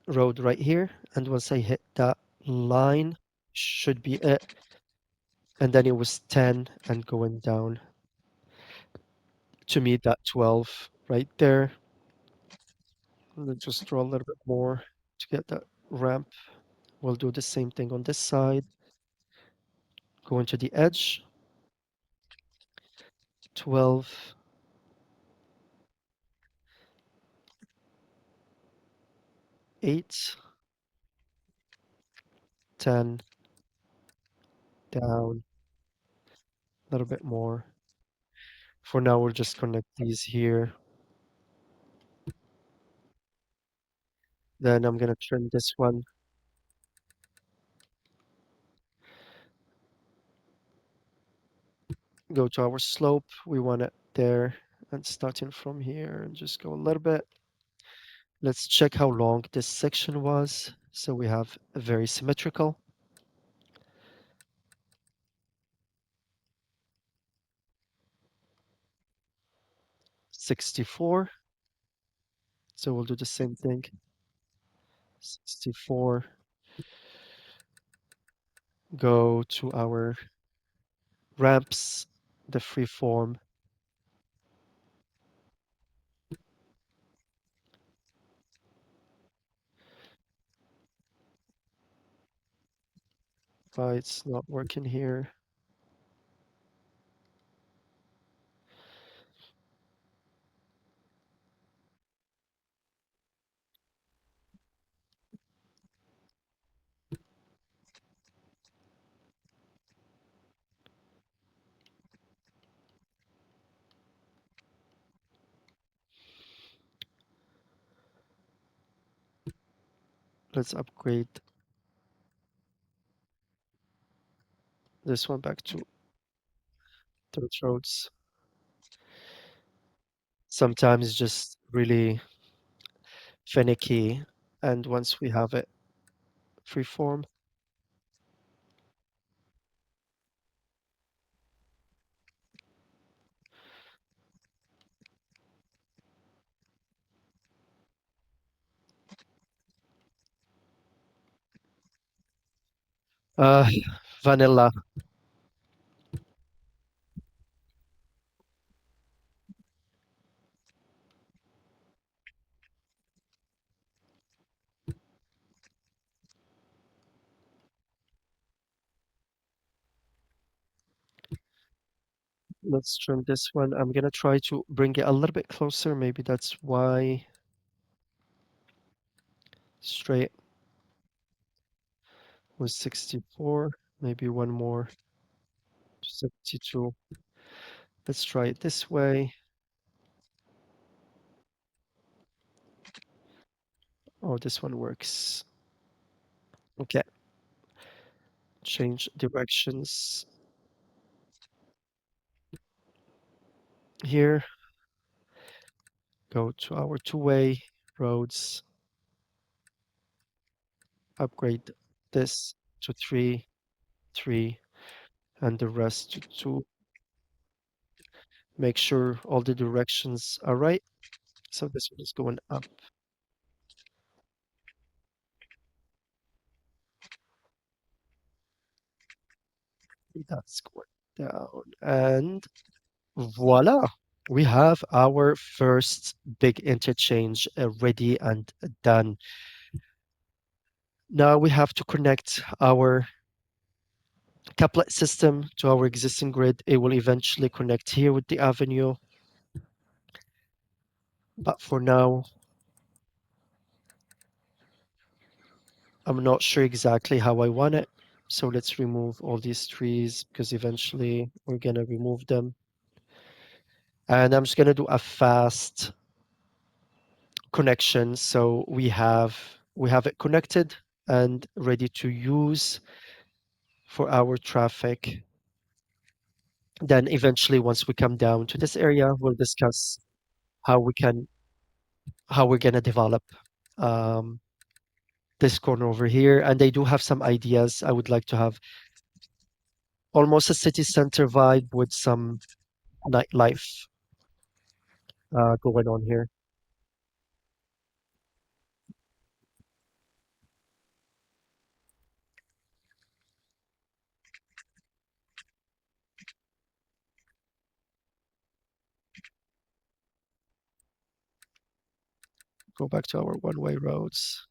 road right here. And once I hit that line, should be it. And then it was 10 and going down to meet that 12 right there. Let's just draw a little bit more to get that ramp. We'll do the same thing on this side. Go into the edge, 12, 8, 10, down, a little bit more. For now, we'll just connect these here. Then I'm gonna trim this one, go to our slope. We want it there and starting from here and just go a little bit. Let's check how long this section was. So we have a very symmetrical. 64. So we'll do the same thing. 64. Go to our ramps, the free form. Why it's not working here? Let's upgrade this one back to dirt roads. Sometimes it's just really finicky, and once we have it freeform, uh, vanilla. Let's trim this one. I'm gonna try to bring it a little bit closer. Maybe that's why straight was 64. Maybe one more, 72. Let's try it this way. Oh, this one works. Okay, change directions here. Go to our two-way roads. Upgrade this to 3, 3, and the rest to 2. Make sure all the directions are right. So this one is going up. That's going down. And voila! We have our first big interchange ready and done. Now we have to connect our couplet system to our existing grid. It will eventually connect here with the avenue. But for now, I'm not sure exactly how I want it. So let's remove all these trees because eventually we're gonna remove them. And I'm just gonna do a fast connection. So we have it connected and ready to use for our traffic. Then eventually once we come down to this area, we'll discuss how we can how we're gonna develop um, this corner over here. And I do have some ideas. I would like to have almost a city center vibe with some nightlife going on here. Go back to our one-way roads.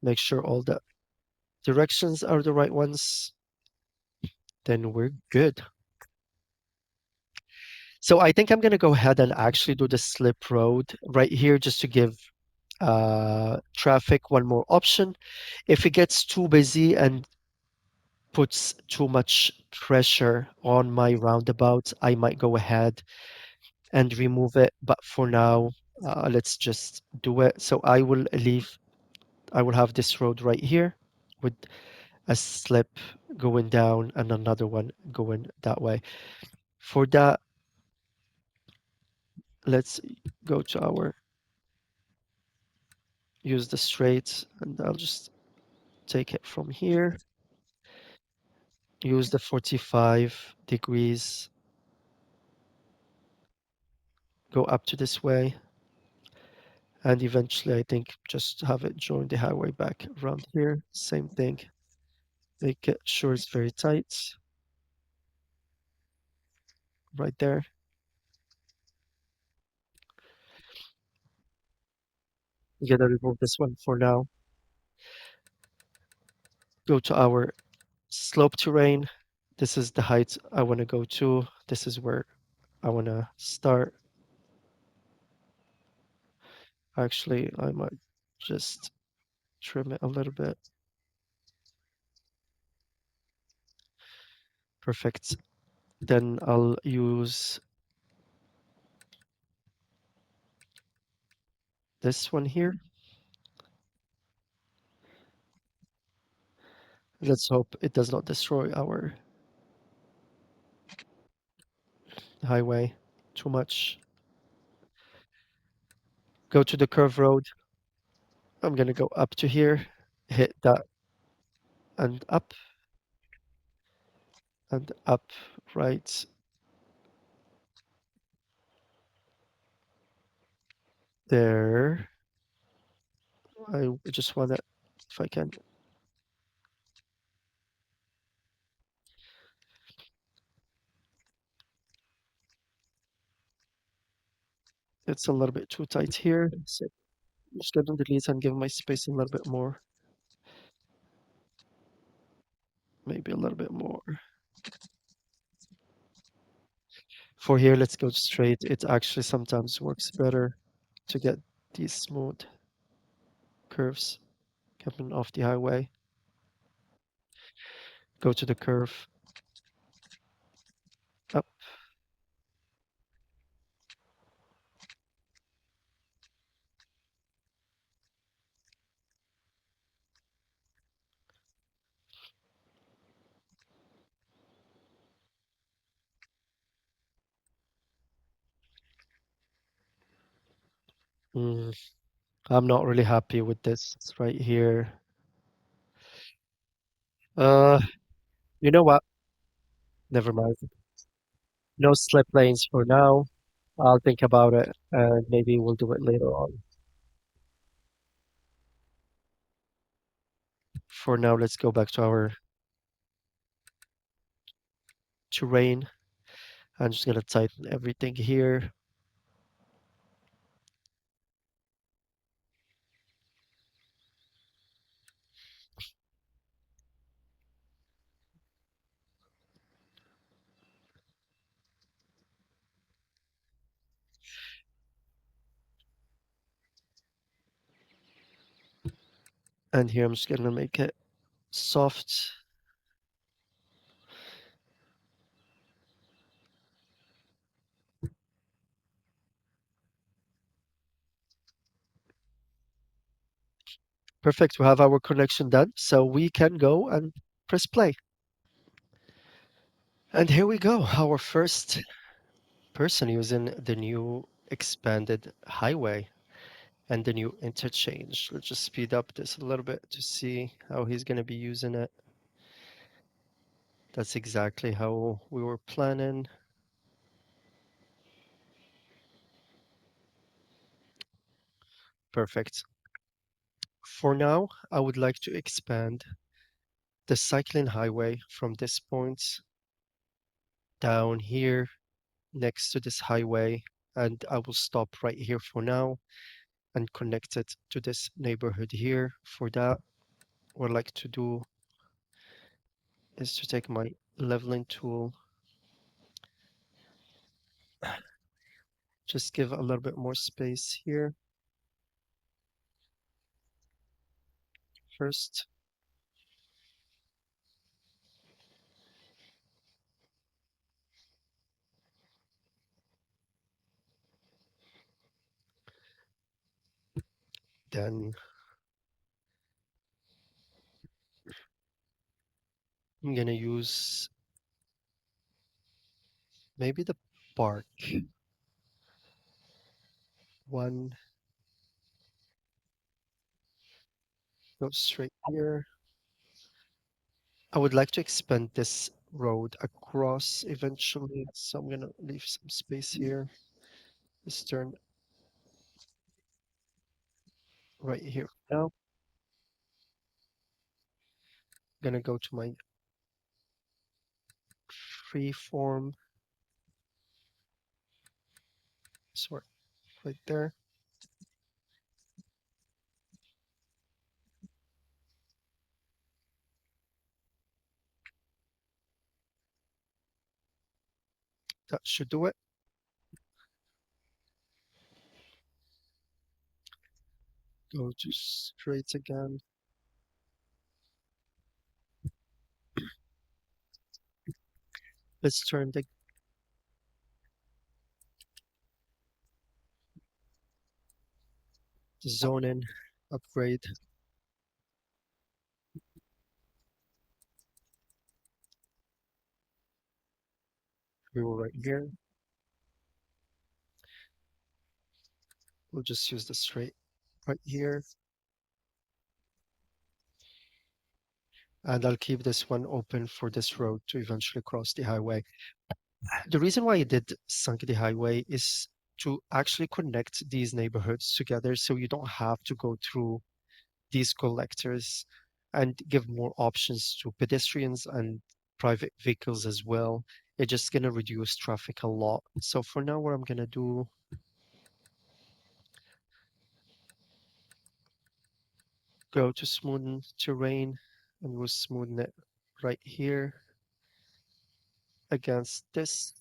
Make sure all the directions are the right ones. Then we're good. So I think I'm gonna go ahead and actually do the slip road right here just to give traffic one more option. If it gets too busy and puts too much pressure on my roundabout, I might go ahead and remove it. But for now, let's just do it. So I will have this road right here with a slip going down and another one going that way. For that, let's go to our use the straight and I'll just take it from here. Use the 45 degrees, go up to this way, and eventually I think just have it join the highway back around here. Same thing. Make it sure it's very tight right there. You gotta remove this one for now. Go to our slope terrain. This is the height I want to go to. This is where I want to start. Actually, I might just trim it a little bit. Perfect. Then I'll use this one here. Let's hope it does not destroy our highway too much. Go to the curve road. I'm gonna go up to here, hit that and up, right there. I just want to, if I can, it's a little bit too tight here. So I'm just gonna delete and give my space a little bit more, maybe a little bit more. For here, let's go straight. It actually sometimes works better to get these smooth curves coming off the highway. Go to the curve, up. Mm, I'm not really happy with this right here. Uh, you know what? Never mind. No slip lanes for now. I'll think about it and maybe we'll do it later on. For now, let's go back to our terrain. I'm just gonna tighten everything here. And here I'm just gonna make it soft. Perfect. We have our connection done, so we can go and press play. And here we go. Our first person using the new expanded highway and the new interchange. Let's just speed up this a little bit to see how he's going to be using it. That's exactly how we were planning. Perfect. For now, I would like to expand the cycling highway from this point down here next to this highway, and I will stop right here for now and connect it to this neighborhood here. For that, what I'd like to do is to take my leveling tool, just give a little bit more space here first. Then I'm gonna use maybe the park one, go straight here. I would like to expand this road across eventually, so I'm gonna leave some space here. Just turn right here. Now, gonna go to my freeform sort right there. That should do it. Go to straight again. Let's turn the zone in, upgrade. We were right here. We'll just use the straight right here. And I'll keep this one open for this road to eventually cross the highway. The reason why I did sunk the highway is to actually connect these neighborhoods together so you don't have to go through these collectors and give more options to pedestrians and private vehicles as well. It's just going to reduce traffic a lot. So for now, what I'm going to do, go to smoothen terrain, and we'll smoothen it right here against this.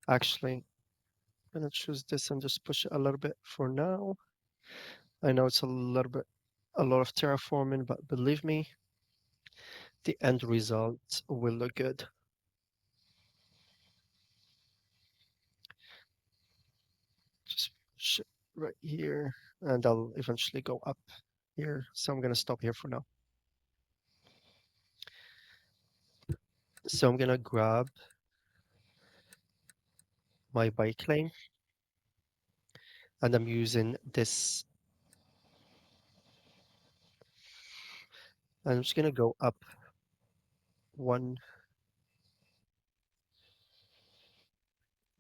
Actually, I'm going to choose this and just push it a little bit for now. I know it's a lot of terraforming, but believe me, the end result will look good. Just push it right here, and I'll eventually go up here. So I'm gonna stop here for now. So I'm gonna grab my bike lane, and I'm using this, and I'm just gonna go up one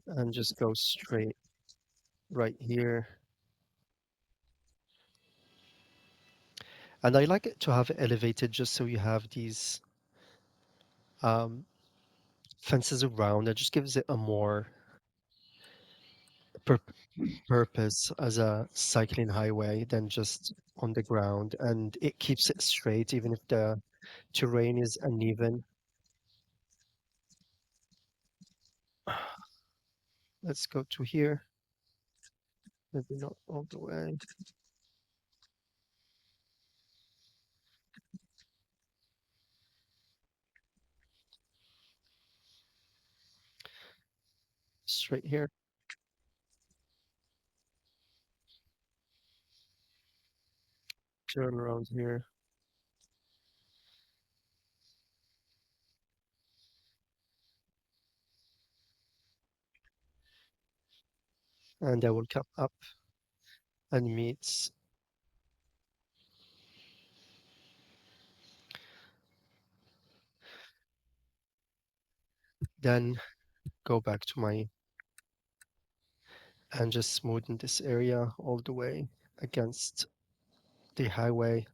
and just go straight right here. And I like it to have it elevated just so you have these um, fences around. It just gives it a more pur purpose as a cycling highway than just on the ground, and it keeps it straight even if the terrain is uneven. Let's go to here. Maybe not all the way. just right here. Turn around here. And I will come up and meet. Then go back to my and just smoothen this area all the way against the highway.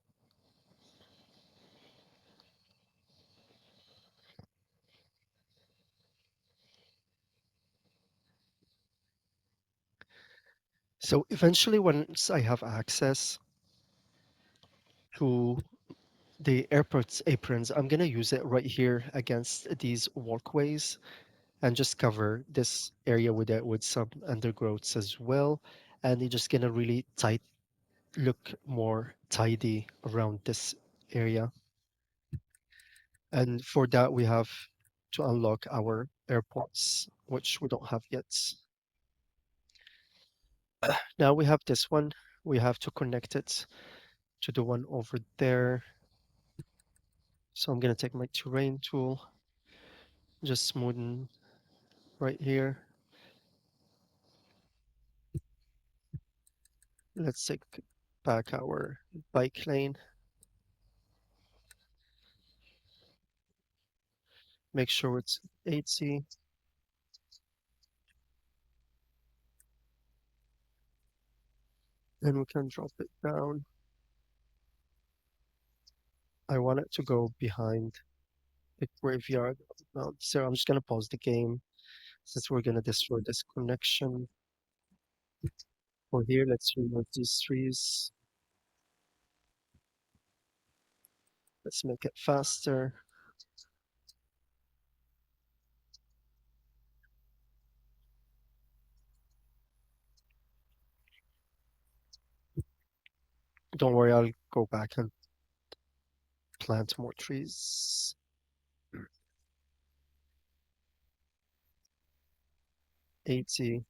So eventually, once I have access to the airport's aprons, I'm gonna use it right here against these walkways and just cover this area with it with some undergrowths as well. And it's just gonna really look more tidy around this area. And for that, we have to unlock our airports, which we don't have yet. Now we have this one. We have to connect it to the one over there. So I'm gonna take my terrain tool, just smoothen right here. Let's take back our bike lane. Make sure it's 80. Then we can drop it down. I want it to go behind the graveyard. No, so I'm just gonna pause the game since we're gonna destroy this connection. For here, let's remove these trees. Let's make it faster. Don't worry, I'll go back and plant more trees. 80.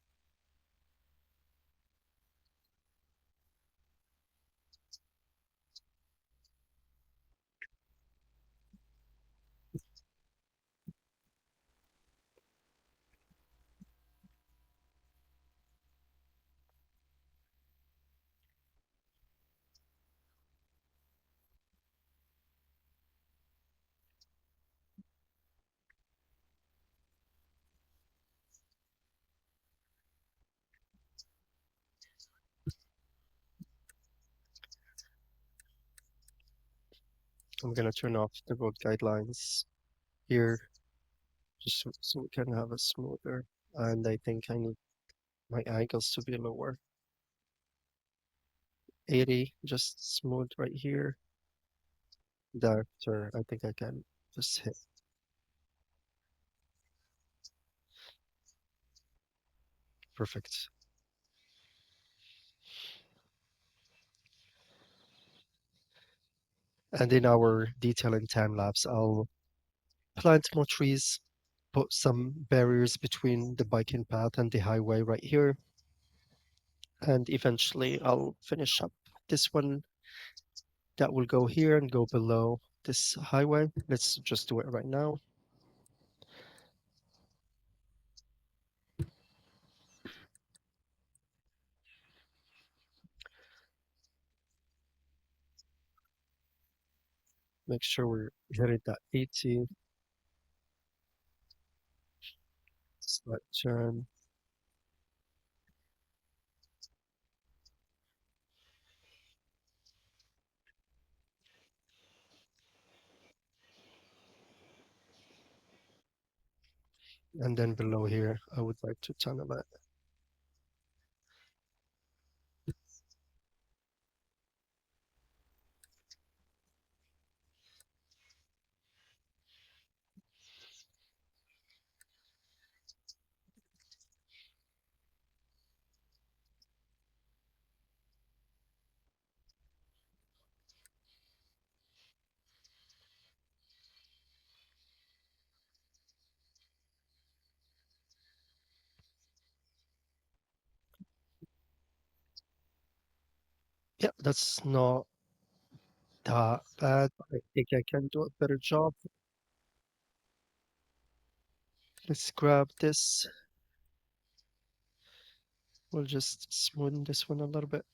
I'm gonna turn off the road guidelines here just so we can have a smoother. And I think I need my angles to be lower. 80, just smooth right here. Director, I think I can just hit perfect. And in our detail and time lapse, I'll plant more trees, put some barriers between the biking path and the highway right here. And eventually I'll finish up this one that will go here and go below this highway. Let's just do it right now. Make sure we're hitting that 80. Slight turn. And then below here, I would like to tunnel it. Yeah, that's not that bad. I think I can do a better job. Let's grab this. We'll just smoothen this one a little bit.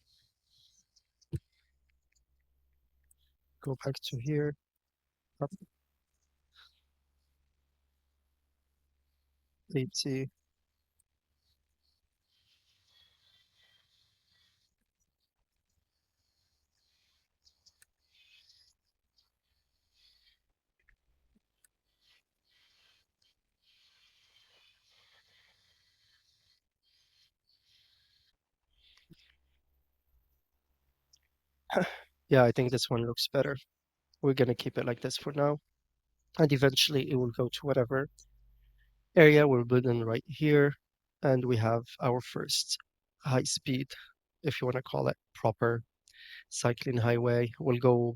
Go back to here. Up 80. Yeah, I think this one looks better. We're gonna keep it like this for now. And eventually it will go to whatever area we're building right here. And we have our first high speed, if you want to call it proper cycling highway. We'll go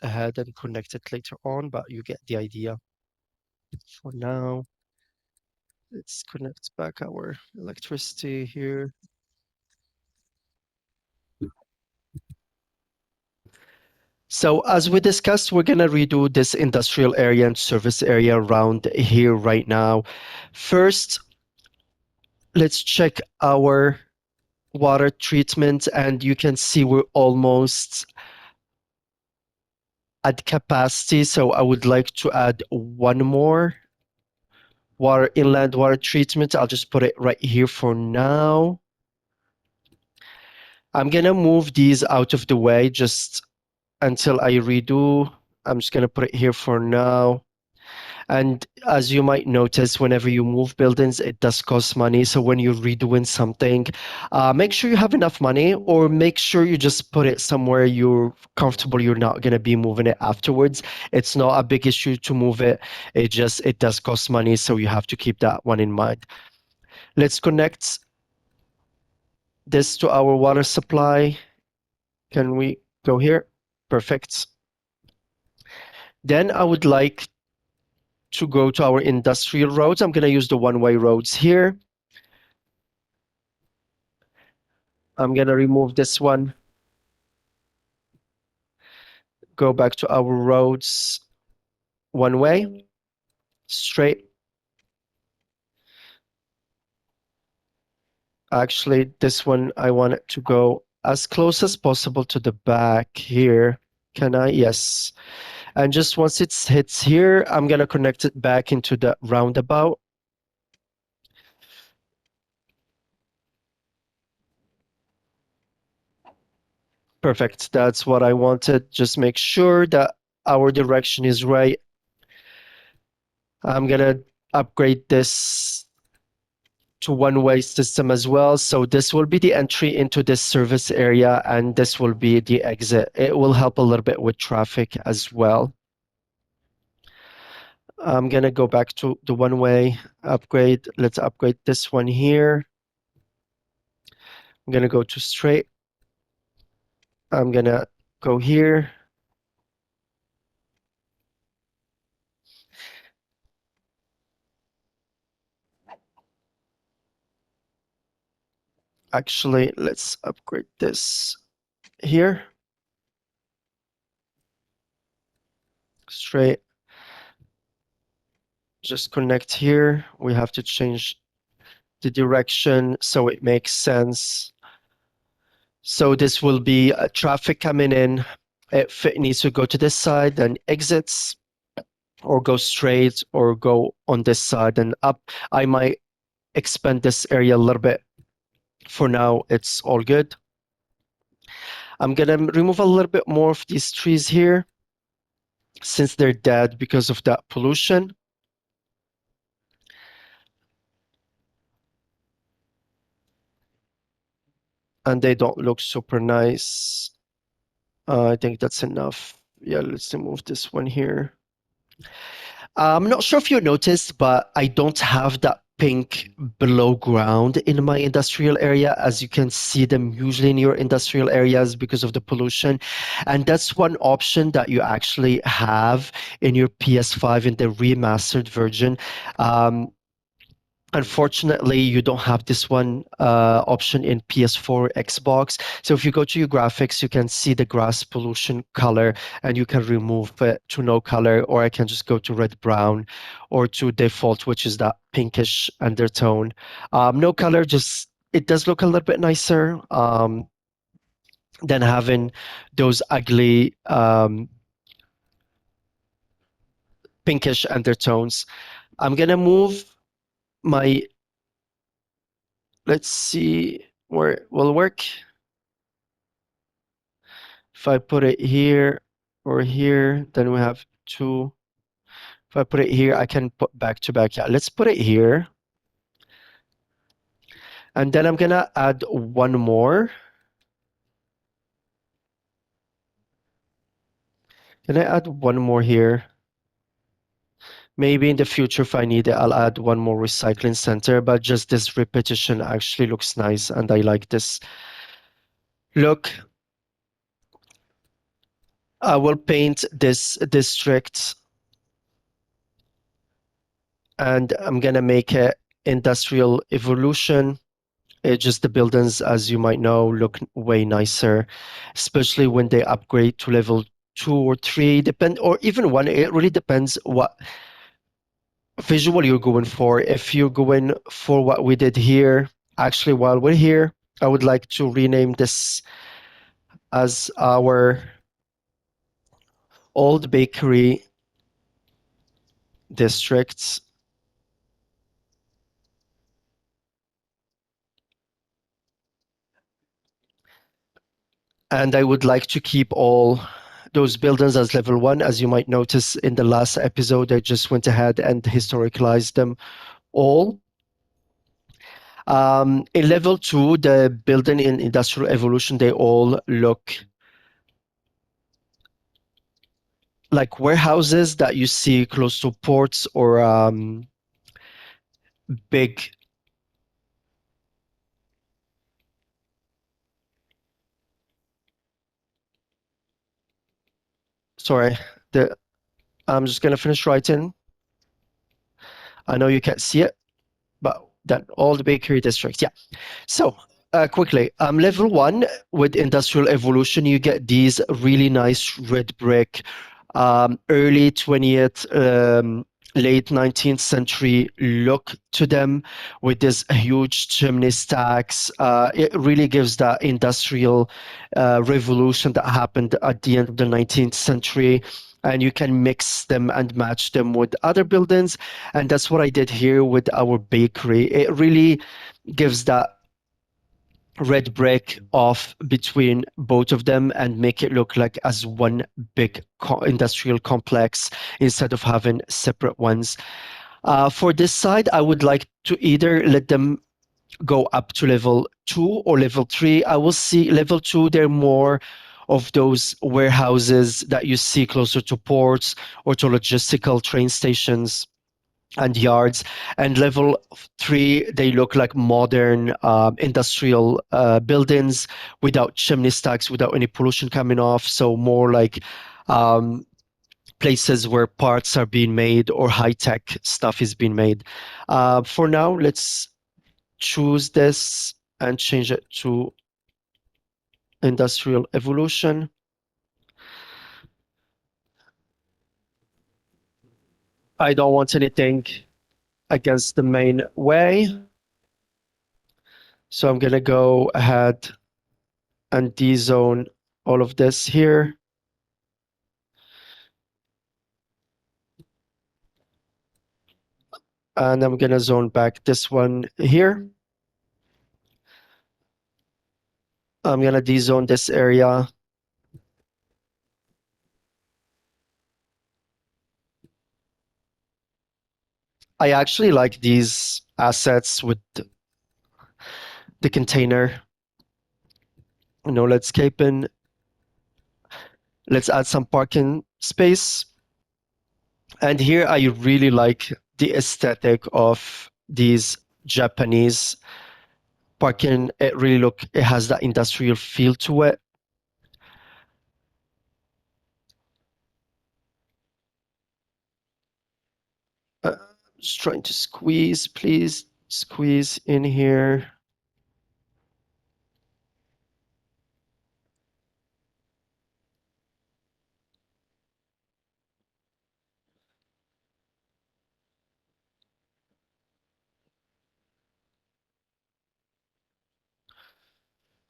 ahead and connect it later on, but you get the idea. For now, let's connect back our electricity here. So as we discussed, we're going to redo this industrial area and service area around here right now. First, let's check our water treatment, and you can see we're almost at capacity. So I would like to add one more inland water treatment. I'll just put it right here for now. I'm going to move these out of the way just until I redo. I'm just going to put it here for now. And as you might notice, whenever you move buildings, it does cost money. So when you're redoing something, make sure you have enough money, or make sure you just put it somewhere you're comfortable. You're not going to be moving it afterwards. It's not a big issue to move it. It does cost money. So you have to keep that one in mind. Let's connect this to our water supply. Can we go here? Perfect. Then I would like to go to our industrial roads. I'm going to use the one-way roads here. I'm going to remove this one. Go back to our roads one way, straight. Actually, this one, I want it to go as close as possible to the back here. Can I? Yes. And just once it hits here, I'm going to connect it back into the roundabout. Perfect. That's what I wanted. Just make sure that our direction is right. I'm going to upgrade this to one-way system as well. So this will be the entry into this service area, and this will be the exit. It will help a little bit with traffic as well. I'm gonna go back to the one-way upgrade. Let's upgrade this one here. I'm gonna go to straight. I'm gonna go here. Actually, let's upgrade this here. Straight. Just connect here. We have to change the direction so it makes sense. So this will be traffic coming in. If it needs to go to this side, then exits, or go straight, or go on this side and up. I might expand this area a little bit. For now, it's all good. I'm gonna remove a little bit more of these trees here, since they're dead because of that pollution. And they don't look super nice. I think that's enough. Yeah, let's remove this one here. I'm not sure if you noticed, but I don't have that pink below ground in my industrial area, as you can see them usually in your industrial areas because of the pollution. And that's one option that you actually have in your PS5 in the remastered version. Um, Unfortunately, you don't have this one option in PS4, Xbox. So if you go to your graphics, you can see the grass pollution color and you can remove it to no color, or I can just go to red brown or to default, which is that pinkish undertone. No color, just it does look a little bit nicer than having those ugly pinkish undertones. I'm gonna move my, let's see where it will work. If I put it here or here, then we have two. If I put it here, I can put back to back. Yeah, let's put it here. And then I'm gonna add one more. Can I add one more here? Maybe in the future, if I need it, I'll add one more recycling center, but just this repetition actually looks nice and I like this look. I will paint this district and I'm gonna make it industrial evolution. It just the buildings, as you might know, look way nicer, especially when they upgrade to level 2 or 3, depend or even 1. It really depends what visual you're going for. If you're going for what we did here, actually, while we're here, I would like to rename this as our old bakery districts. And I would like to keep all those buildings as level 1. As you might notice in the last episode, I just went ahead and historicalized them all. In level 2, the building in industrial evolution, they all look like warehouses that you see close to ports or big, sorry, the I'm just gonna finish writing. I know you can't see it, but that all the bakery districts. Yeah. So, quickly, level 1 with industrial evolution, you get these really nice red brick, early 20th, late 19th century look to them with this huge chimney stacks. It really gives that industrial revolution that happened at the end of the 19th century. And you can mix them and match them with other buildings. And that's what I did here with our bakery. It really gives that red brick off between both of them and make it look like as one big industrial complex instead of having separate ones. For this side, I would like to either let them go up to level 2 or level 3. I will see level 2, they're more of those warehouses that you see closer to ports or to logistical train stations and yards. And level 3, they look like modern industrial buildings without chimney stacks, without any pollution coming off. So more like um, places where parts are being made or high-tech stuff is being made. For now, let's choose this and change it to industrial evolution. I don't want anything against the main way. So I'm going to go ahead and dezone all of this here. And I'm going to zone back this one here. I'm going to dezone this area. I actually like these assets with the container. Let's cape in. Let's add some parking space. And here I really like the aesthetic of these Japanese parking. It has that industrial feel to it. Uh, just trying to squeeze, please. squeeze in here.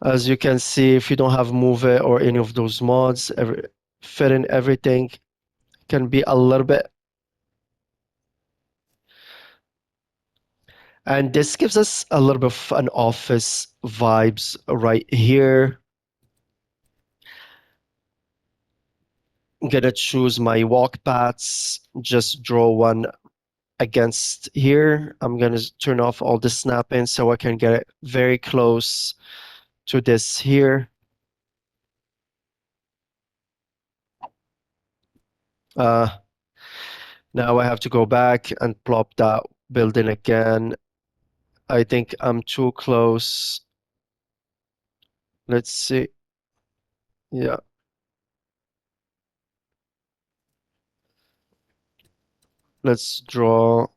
As you can see, if you don't have Move It or any of those mods, fit in everything can be a little bit. And this gives us a little bit of an office vibes right here. I'm gonna choose my walk paths, just draw one against here. I'm gonna turn off all the snapping so I can get it very close to this here. Uh, Now I have to go back and plop that building again. I think I'm too close. Let's see. Yeah, let's draw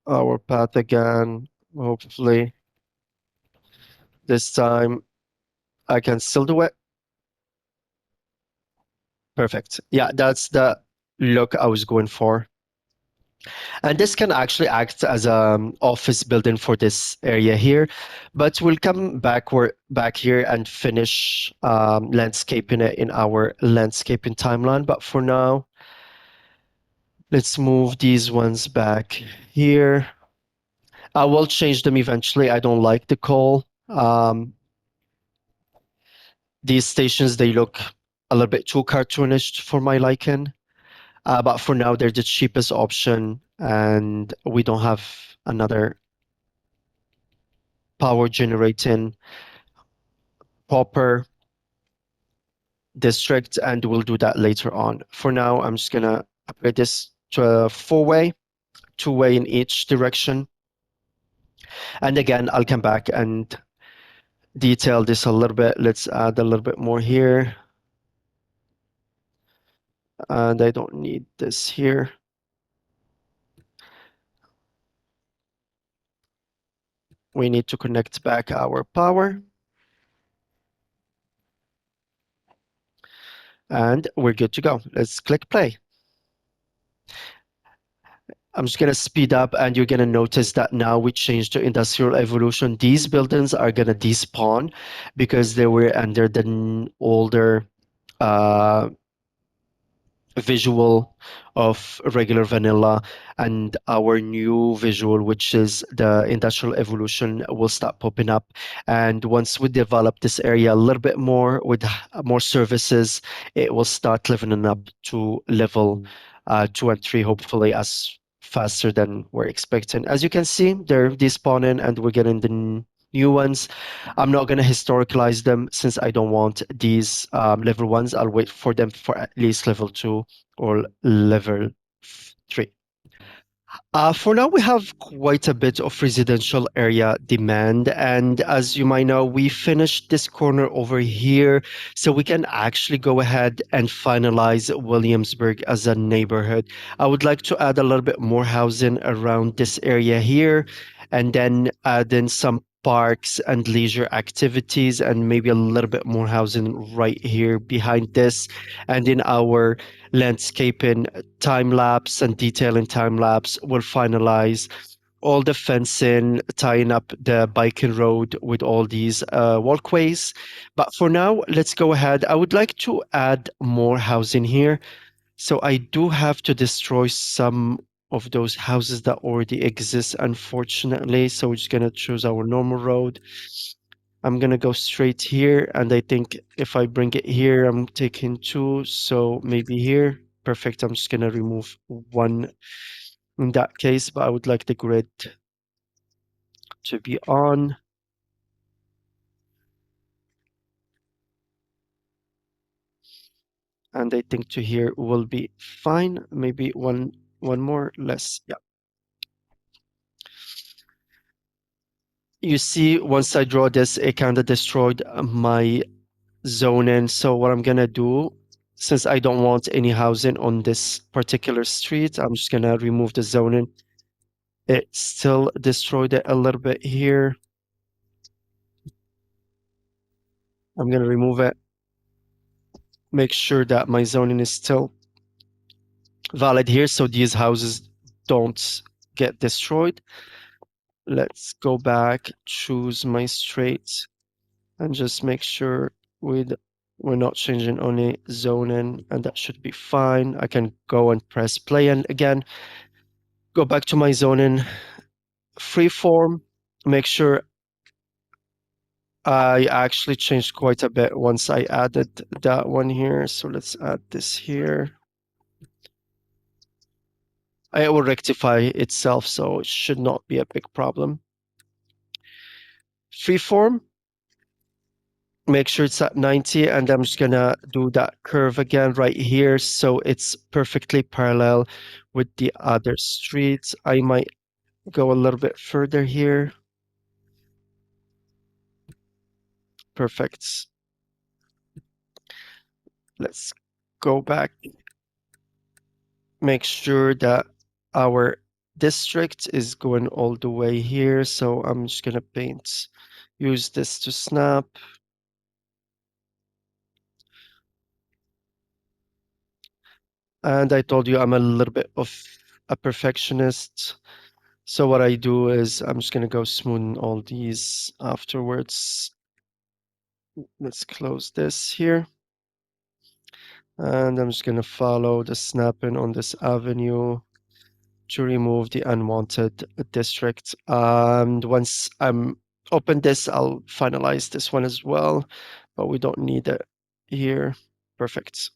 our path again. Hopefully this time I can still do it. Perfect. Yeah, that's the look I was going for. And this can actually act as an office building for this area here, but we'll come back here and finish landscaping it in our landscaping timeline. But for now, let's move these ones back here. I will change them eventually. I don't like the call. These stations, they look a little bit too cartoonish for my liking. But for now, they're the cheapest option, and we don't have another power generating proper district, and we'll do that later on. For now, I'm just gonna upgrade this to a four-way, two-way in each direction. And again, I'll come back and detail this a little bit. Let's add a little bit more here. And I don't need this here. We need to connect back our power. And we're good to go. Let's click play. I'm just going to speed up and you're going to notice that now we changed to industrial evolution. These buildings are going to despawn because they were under the older uh, visual of regular vanilla, and our new visual, which is the industrial evolution, will start popping up. And once we develop this area a little bit more with more services, it will start leveling up to level 2 and 3, hopefully as faster than we're expecting. As you can see, they're despawning and we're getting the new ones. I'm not going to historicalize them since I don't want these level ones. I'll wait for them for at least level 2 or level 3. For now, we have quite a bit of residential area demand. And as you might know, we finished this corner over here. So we can actually go ahead and finalize Williamsburg as a neighborhood. I would like to add a little bit more housing around this area here, and then add in some parks and leisure activities, and maybe a little bit more housing right here behind this. And in our landscaping time lapse and detailing time lapse will finalize all the fencing, tying up the biking road with all these walkways. But for now, let's go ahead. I would like to add more housing here. So I do have to destroy some of those houses that already exist, unfortunately. So we're just gonna choose our normal road. I'm gonna go straight here, and I think if I bring it here, I'm taking two, so maybe here. Perfect. I'm just gonna remove one in that case, but I would like the grid to be on. And I think to here will be fine. Maybe one more less. Yeah. You see, once I draw this, it kind of destroyed my zoning. So what I'm gonna do, since I don't want any housing on this particular street, I'm just gonna remove the zoning. It still destroyed it a little bit here. I'm gonna remove it. Make sure that my zoning is still valid here so these houses don't get destroyed. Let's go back, choose my straight, and just make sure we're not changing any zoning, and that should be fine. I can go and press play and again go back to my zoning freeform. Make sure I actually changed quite a bit once I added that one here. So let's add this here. It will rectify itself, so it should not be a big problem. Freeform, make sure it's at 90, and I'm just gonna do that curve again right here so it's perfectly parallel with the other streets. I might go a little bit further here. Perfect. Let's go back. Make sure that our district is going all the way here. So I'm just gonna paint, use this to snap. And I told you I'm a little bit of a perfectionist. So what I do is I'm just gonna go smoothing all these afterwards. Let's close this here. And I'm just gonna follow the snapping on this avenue to remove the unwanted district. And once I'm open this, I'll finalize this one as well, but we don't need it here. Perfect.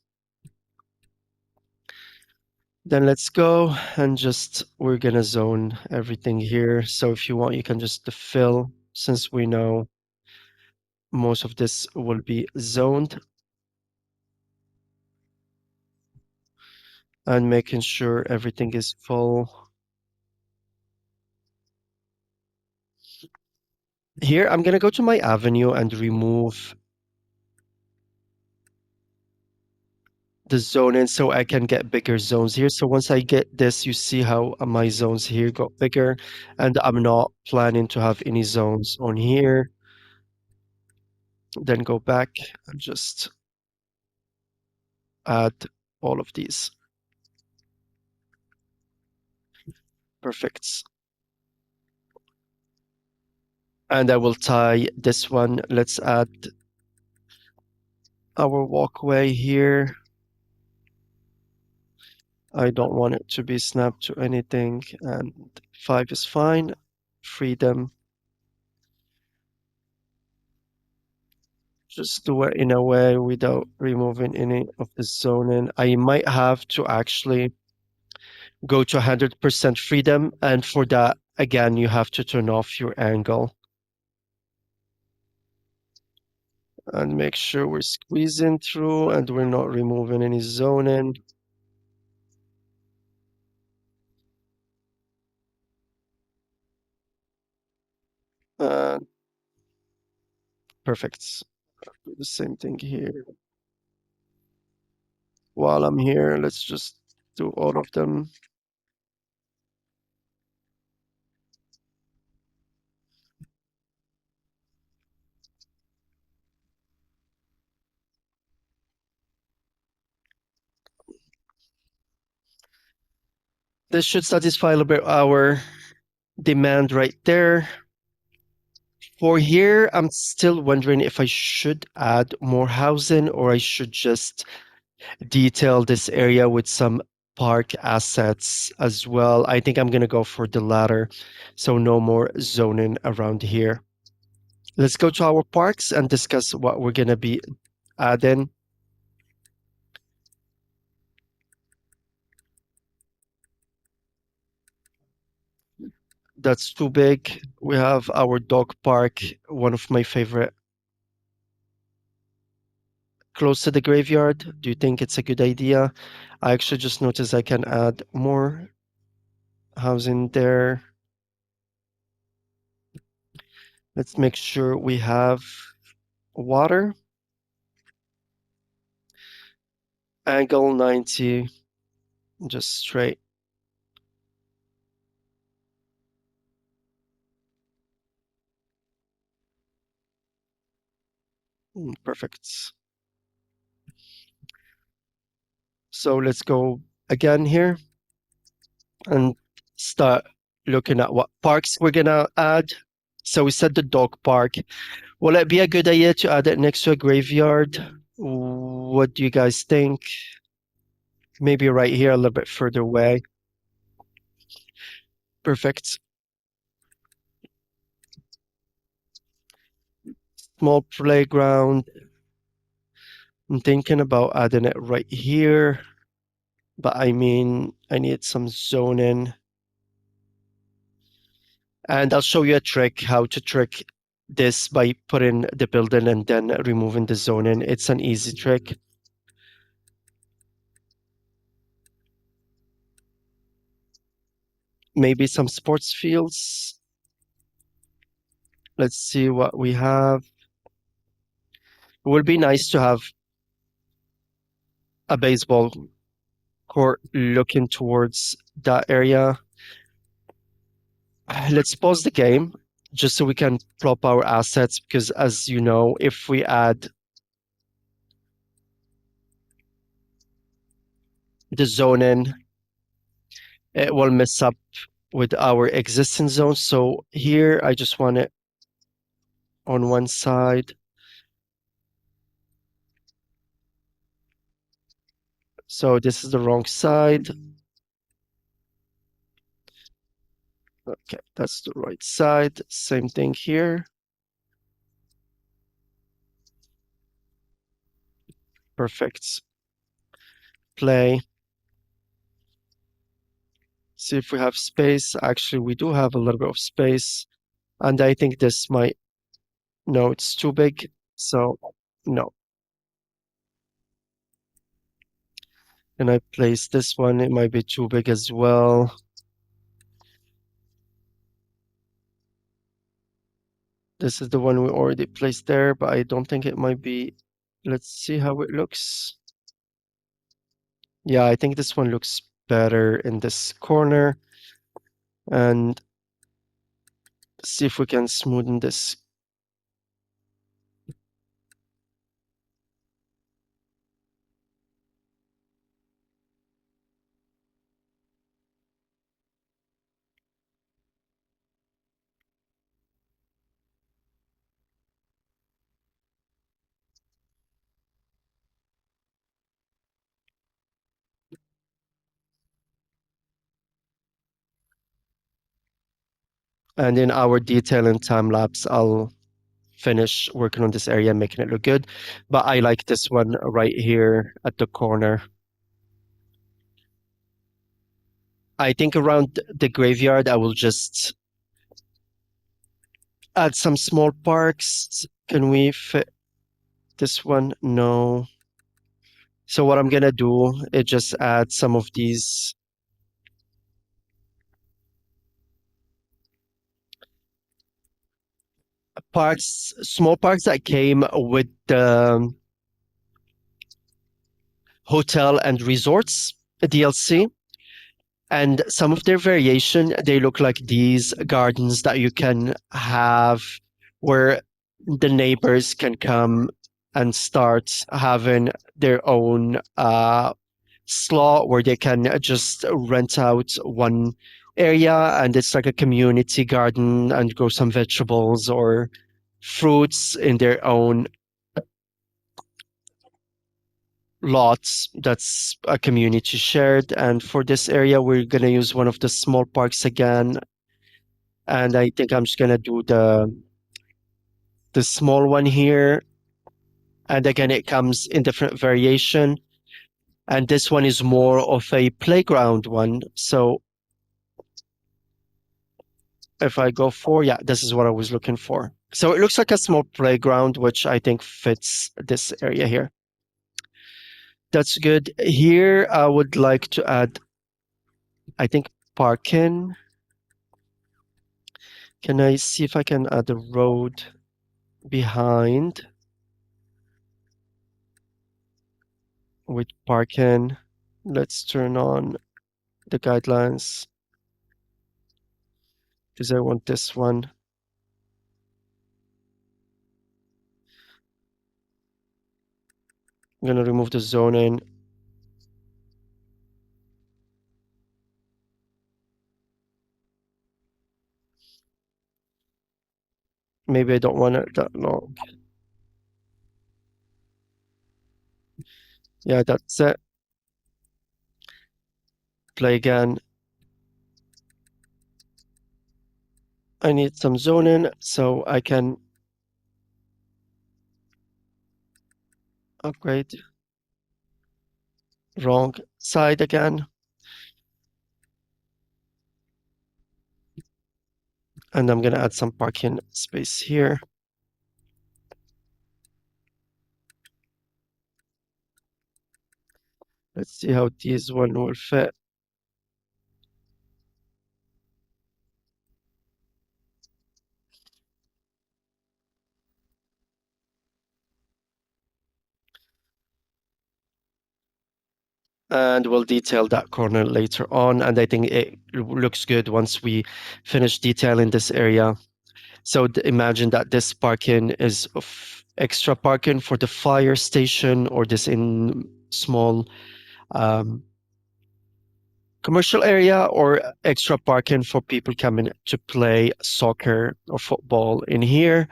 Then let's go and just, we're gonna zone everything here. So if you want, you can just fill, since we know most of this will be zoned, and making sure everything is full. Here, I'm gonna go to my avenue and remove the zone in so I can get bigger zones here. So once I get this, you see how my zones here got bigger, and I'm not planning to have any zones on here. Then go back and just add all of these. Perfect. And I will tie this one. Let's add our walkway here. I don't want it to be snapped to anything, and 5 is fine. Freedom. Just do it in a way without removing any of the zoning. I might have to actually go to 100% freedom, and for that, again, you have to turn off your angle and make sure we're squeezing through and we're not removing any zoning. Uh, Perfect. Do the same thing here. While I'm here, let's just do all of them. This should satisfy a little bit our demand right there. For here, I'm still wondering if I should add more housing or I should just detail this area with some park assets as well. I think I'm gonna go for the latter, so no more zoning around here. Let's go to our parks and discuss what we're gonna be adding. That's too big. We have our dog park, one of my favorite, close to the graveyard. Do you think it's a good idea? I actually just noticed I can add more housing there. Let's make sure we have water. Angle 90, just straight. Perfect. So let's go again here and start looking at what parks we're gonna add. So we said the dog park. Will it be a good idea to add it next to a graveyard? What do you guys think? Maybe right here, a little bit further away. Perfect. Small playground. I'm thinking about adding it right here, but I mean, I need some zoning. And I'll show you a trick how to trick this by putting the building and then removing the zoning. It's an easy trick. Maybe some sports fields. Let's see what we have. It would be nice to have a baseball court looking towards that area. Let's pause the game just so we can plop our assets because as you know, if we add the zoning, it will mess up with our existing zone. So here I just want it on one side. So this is the wrong side. Okay, that's the right side. Same thing here. Perfect. Play. See if we have space. Actually, we do have a little bit of space. And I think this might, no, it's too big. So no. And I place this one. It might be too big as well. This is the one we already placed there, but I don't think it might be. Let's see how it looks. Yeah, I think this one looks better in this corner. And see if we can smoothen this. And in our detail and time lapse, I'll finish working on this area, making it look good. But I like this one right here at the corner. I think around the graveyard, I will just add some small parks. Can we fit this one? No. So what I'm gonna do is just add some of these parks, small parks that came with the hotel and resorts DLC. And some of their variation, they look like these gardens that you can have where the neighbors can come and start having their own slot where they can just rent out one area and it's like a community garden and grow some vegetables or fruits in their own lots that's a community shared. And for this area, we're going to use one of the small parks again. And I think I'm just going to do the small one here. And again, it comes in different variation. And this one is more of a playground one. So if I go for, yeah, this is what I was looking for. So it looks like a small playground, which I think fits this area here. That's good. Here, I would like to add, I think, parking. Can I see if I can add a road behind with parking? Let's turn on the guidelines because I want this one. I'm gonna remove the zoning. Maybe I don't want it that long. Yeah, that's it. Play again. I need some zoning so I can upgrade. Wrong side again. And I'm gonna add some parking space here. Let's see how these one will fit. And we'll detail that corner later on. And I think it looks good once we finish detailing this area. So imagine that this parking is extra parking for the fire station or this in small um, commercial area or extra parking for people coming to play soccer or football in here.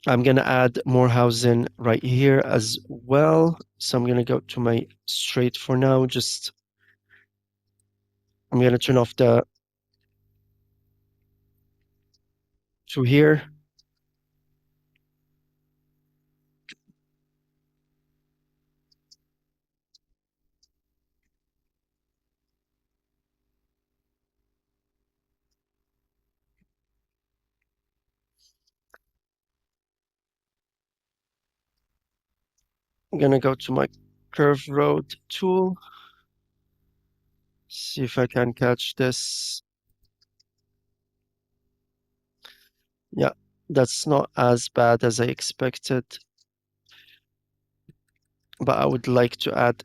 I'm gonna add more housing right here as well. So I'm gonna go to my straight for now. Just I'm gonna turn off the to here. I'm gonna go to my curve road tool. See if I can catch this. Yeah, that's not as bad as I expected, but I would like to add.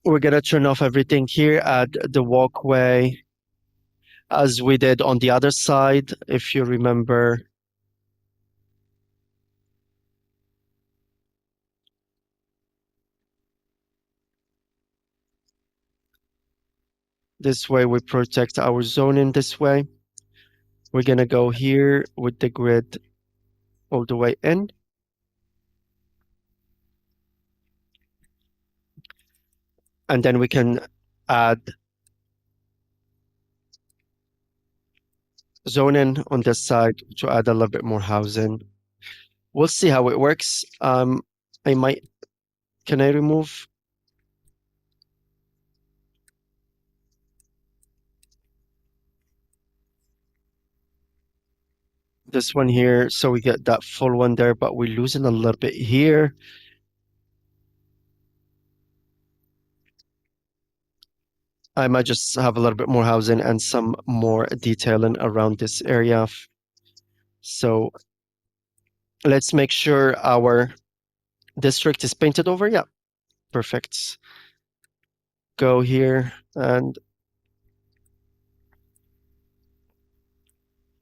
We're gonna turn off everything here, add the walkway as we did on the other side, if you remember. This way we protect our zoning this way. We're gonna go here with the grid all the way in. And then we can add zoning on this side to add a little bit more housing. We'll see how it works. I might, can I remove this one here so we get that full one there, but we're losing a little bit here. I might just have a little bit more housing and some more detailing around this area. So let's make sure our district is painted over. Yeah, perfect. Go here and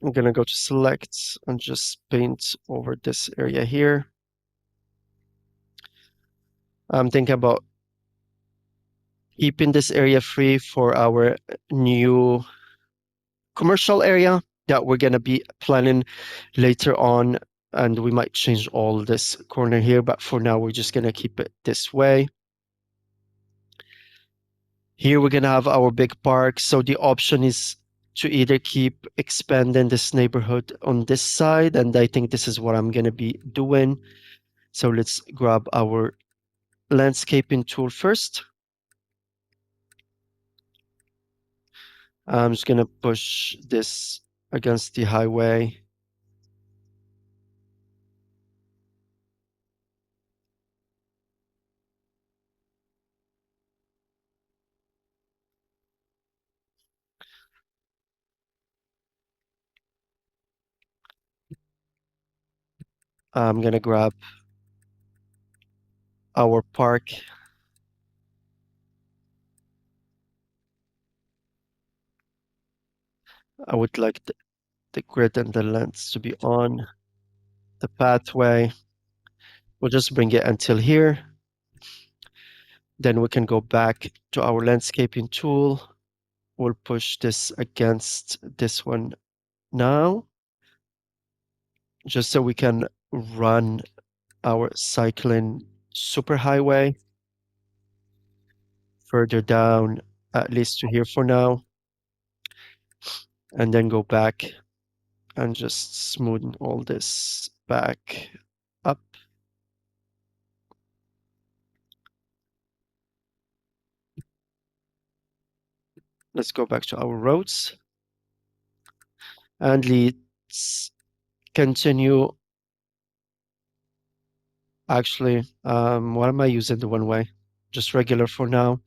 I'm gonna go to select and just paint over this area here. I'm thinking about keeping this area free for our new commercial area that we're gonna be planning later on, and we might change all this corner here, but for now we're just gonna keep it this way. Here we're gonna have our big park, so the option is to either keep expanding this neighborhood on this side, and I think this is what I'm gonna be doing. So let's grab our landscaping tool first. I'm just gonna push this against the highway. I'm gonna grab our park. I would like the grid and the lens to be on. The pathway, we'll just bring it until here. Then we can go back to our landscaping tool. We'll push this against this one now, just so we can run our cycling superhighway further down, at least to here for now, and then go back and just smoothen all this back up. Let's go back to our roads and let's continue. Actually, what am I using the one way? Just regular for now.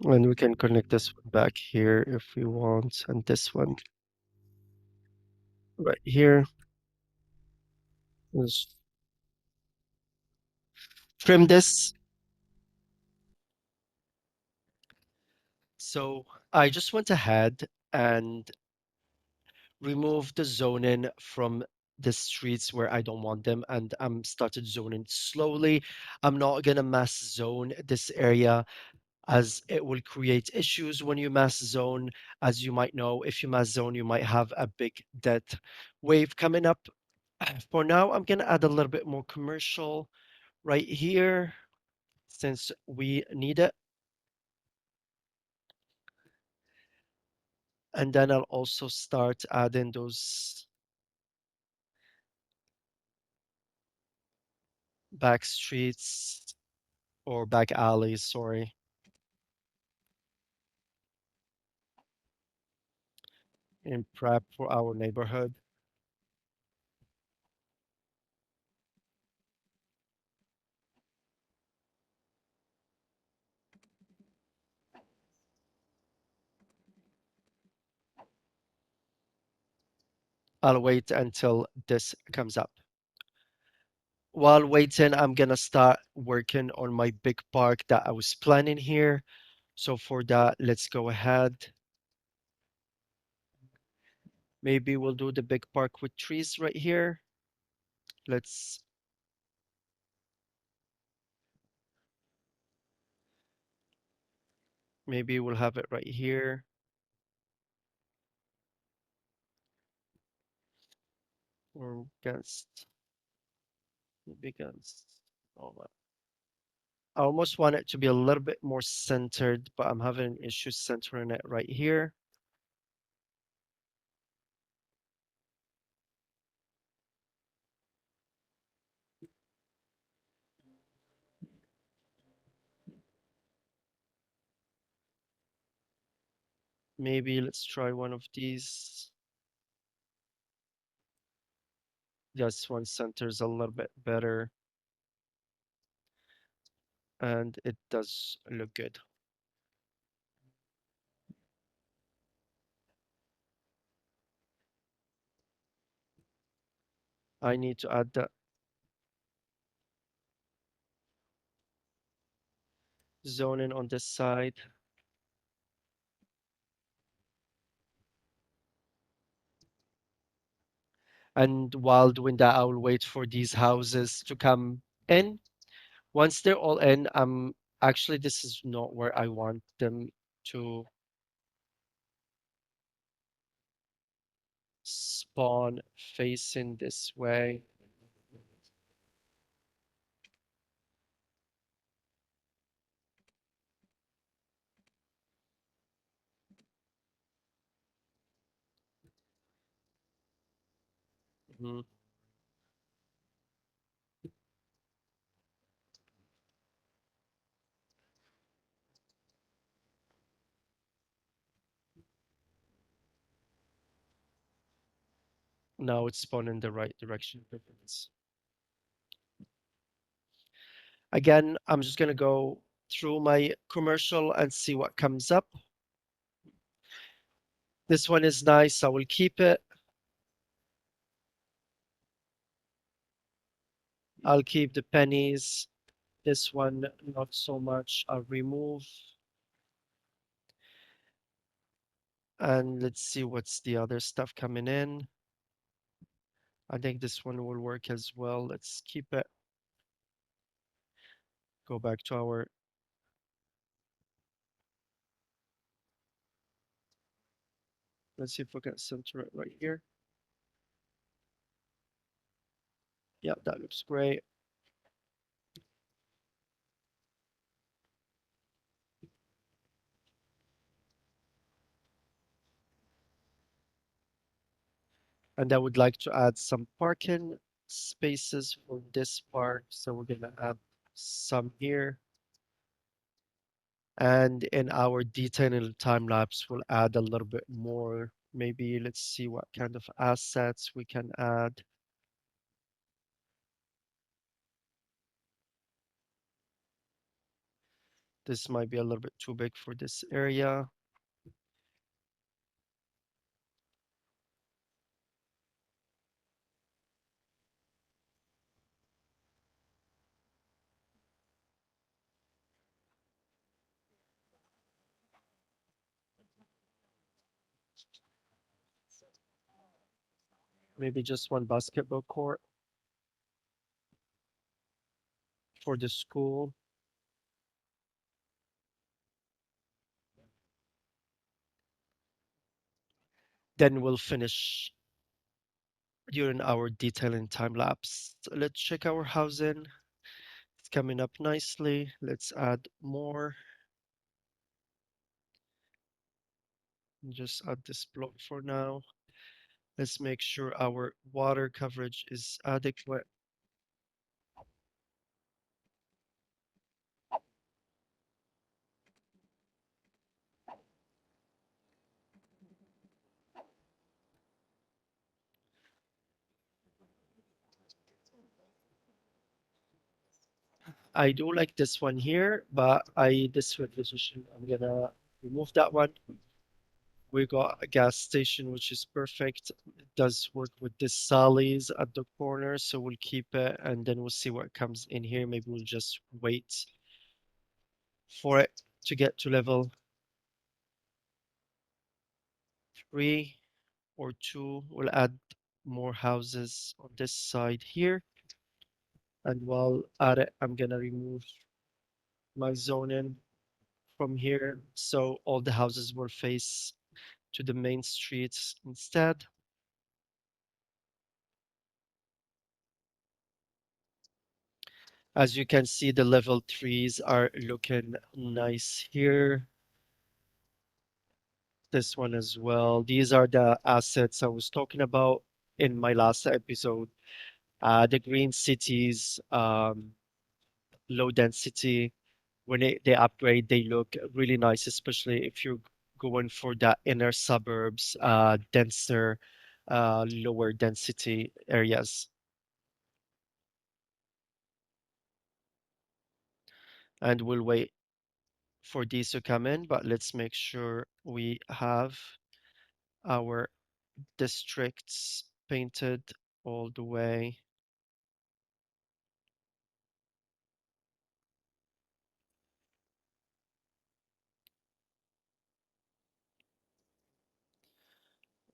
And we can connect this one back here if we want, and this one right here. Let's trim this. So I just went ahead and removed the zoning from the streets where I don't want them, and I'm started zoning slowly. I'm not gonna mass zone this area as it will create issues when you mass zone. As you might know, if you mass zone, you might have a big death wave coming up. For now, I'm gonna add a little bit more commercial right here since we need it. And then I'll also start adding those back streets or back alleys, sorry, in prep for our neighborhood. I'll wait until this comes up. While waiting, I'm gonna start working on my big park that I was planning here. So for that, let's go ahead. Maybe we'll do the big park with trees right here. Let's, maybe we'll have it right here or against, maybe against. Oh, I almost want it to be a little bit more centered, but I'm having an issue centering it right here. Maybe let's try one of these. This one centers a little bit better and it does look good. I need to add the zoning on this side. And while doing that, I will wait for these houses to come in. Once they're all in, actually this is not where I want them to. spawn facing this way. Mhm. Now it's spun in the right direction. Perfect. Again, I'm just gonna go through my commercial and see what comes up. This one is nice. I will keep it. I'll keep the pennies. This one, not so much. I'll remove. And let's see what's the other stuff coming in. I think this one will work as well. Let's keep it. Go back to our, let's see if we can center it right here. Yeah, that looks great. And I would like to add some parking spaces for this part. So we're gonna add some here. And in our detailing time lapse, we'll add a little bit more. Maybe let's see what kind of assets we can add. This might be a little bit too big for this area. Maybe just one basketball court for the school. Then we'll finish during our detailing time lapse. So let's check our housing. It's coming up nicely. Let's add more. Just add this block for now. Let's make sure our water coverage is adequate. I do like this one here, but this position, I'm gonna remove that one. We got a gas station, which is perfect. It does work with this Sally's at the corner, so we'll keep it and then we'll see what comes in here. Maybe we'll just wait for it to get to level 3 or 2. We'll add more houses on this side here. And while at it, I'm gonna remove my zoning from here so all the houses will face to the main streets instead. As you can see, the level 3s are looking nice here. This one as well. These are the assets I was talking about in my last episode. The green cities, low density. When they upgrade, they look really nice, especially if you're going for the inner suburbs, denser, lower density areas. And we'll wait for these to come in, but let's make sure we have our districts painted all the way.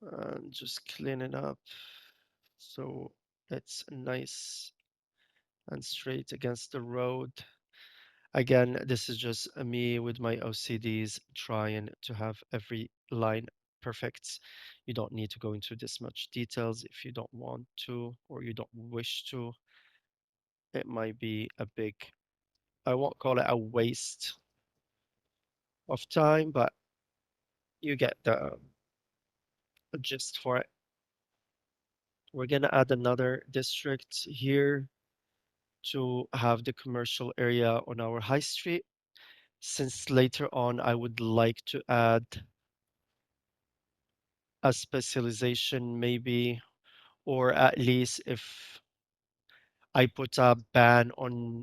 And just clean it up so it's nice and straight against the road. Again, this is just me with my OCDs trying to have every line perfect. You don't need to go into this much details if you don't want to or you don't wish to. It might be a big, I won't call it a waste of time, but you get the gist for it. We're going to add another district here to have the commercial area on our high street. Since later on, I would like to add a specialization maybe, or at least if I put a ban on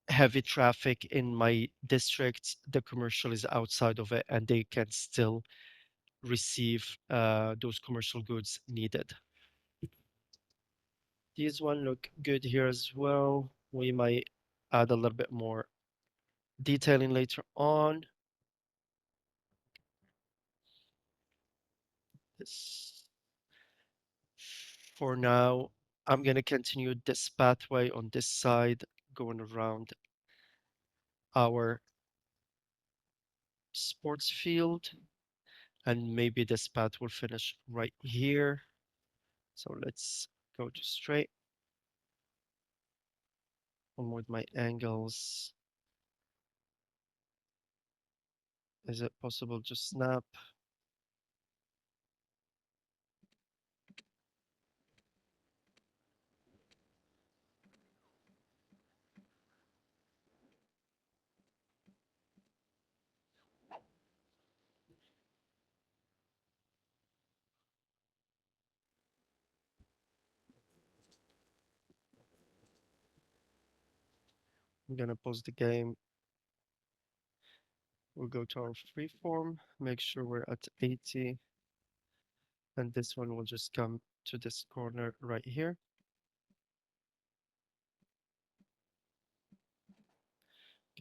heavy traffic in my district, the commercial is outside of it and they can still receive those commercial goods needed. These one look good here as well. We might add a little bit more detailing later on. This, for now, I'm going to continue this pathway on this side, going around our sports field, and maybe this path will finish right here. So let's go to straight. One with my angles. Is it possible to snap? I'm gonna pause the game. We'll go to our freeform, make sure we're at 80, and this one will just come to this corner right here.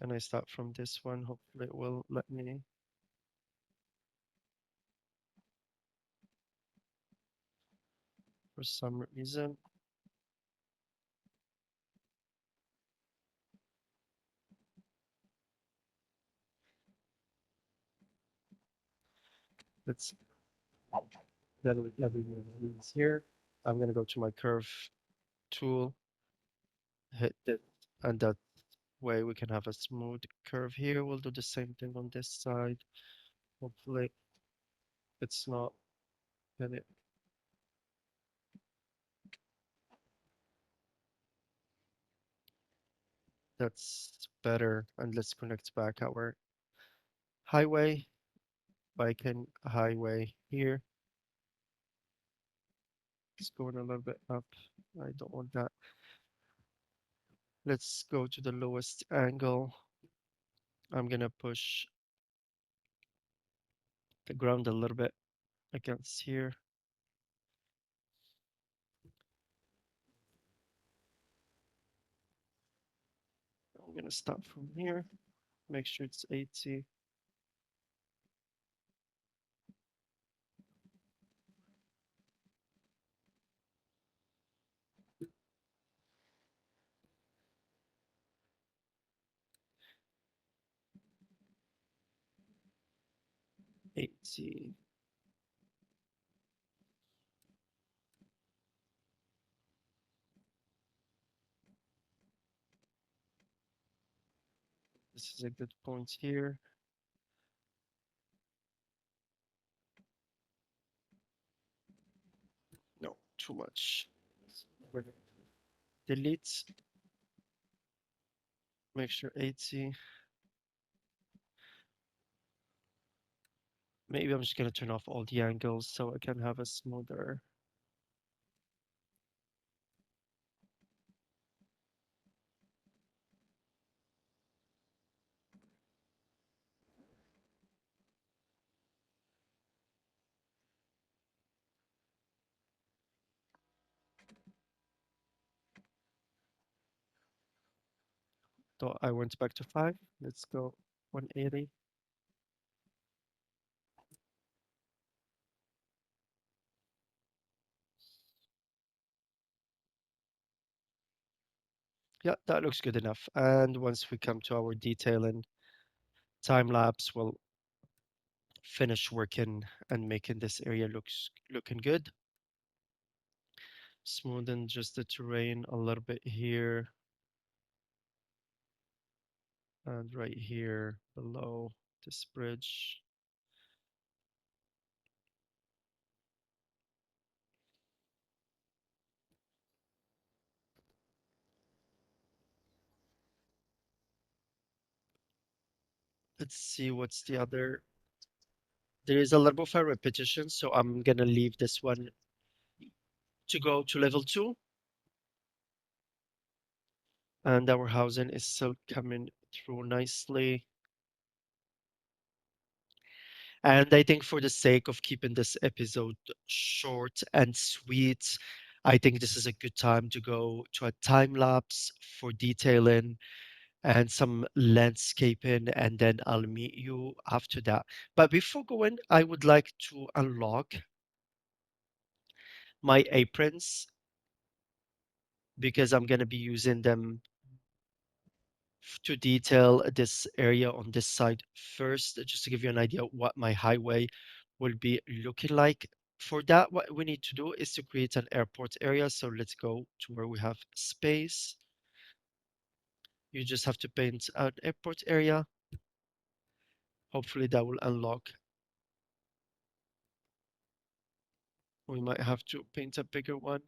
Can I start from this one? Hopefully it will let me. For some reason. Let's let me move these here. I'm gonna go to my curve tool, hit it, and that way we can have a smooth curve here. We'll do the same thing on this side. Hopefully it's not gonna. That's better. And let's connect back our highway, bike and highway here. It's going a little bit up. I don't want that. Let's go to the lowest angle. I'm gonna push the ground a little bit against here. I'm gonna start from here. Make sure it's 80. 80. This is a good point here. No, too much. Delete. Make sure 80. Maybe I'm just gonna turn off all the angles so I can have a smoother. So I went back to 5. Let's go 180. Yeah, that looks good enough. And once we come to our detailing time lapse, we'll finish working and making this area looking good. Smoothen just the terrain a little bit here and right here below this bridge. Let's see what's the other. There is a little bit of a repetition, so I'm gonna leave this one to go to level 2. And our housing is still coming through nicely. And I think for the sake of keeping this episode short and sweet, I think this is a good time to go to a time lapse for detailing and some landscaping, and then I'll meet you after that. But before going, I would like to unlock my aprons because I'm going to be using them to detail this area on this side first, just to give you an idea of what my highway will be looking like. For that, what we need to do is to create an airport area. So let's go to where we have space. You just have to paint an airport area. Hopefully that will unlock. We might have to paint a bigger one.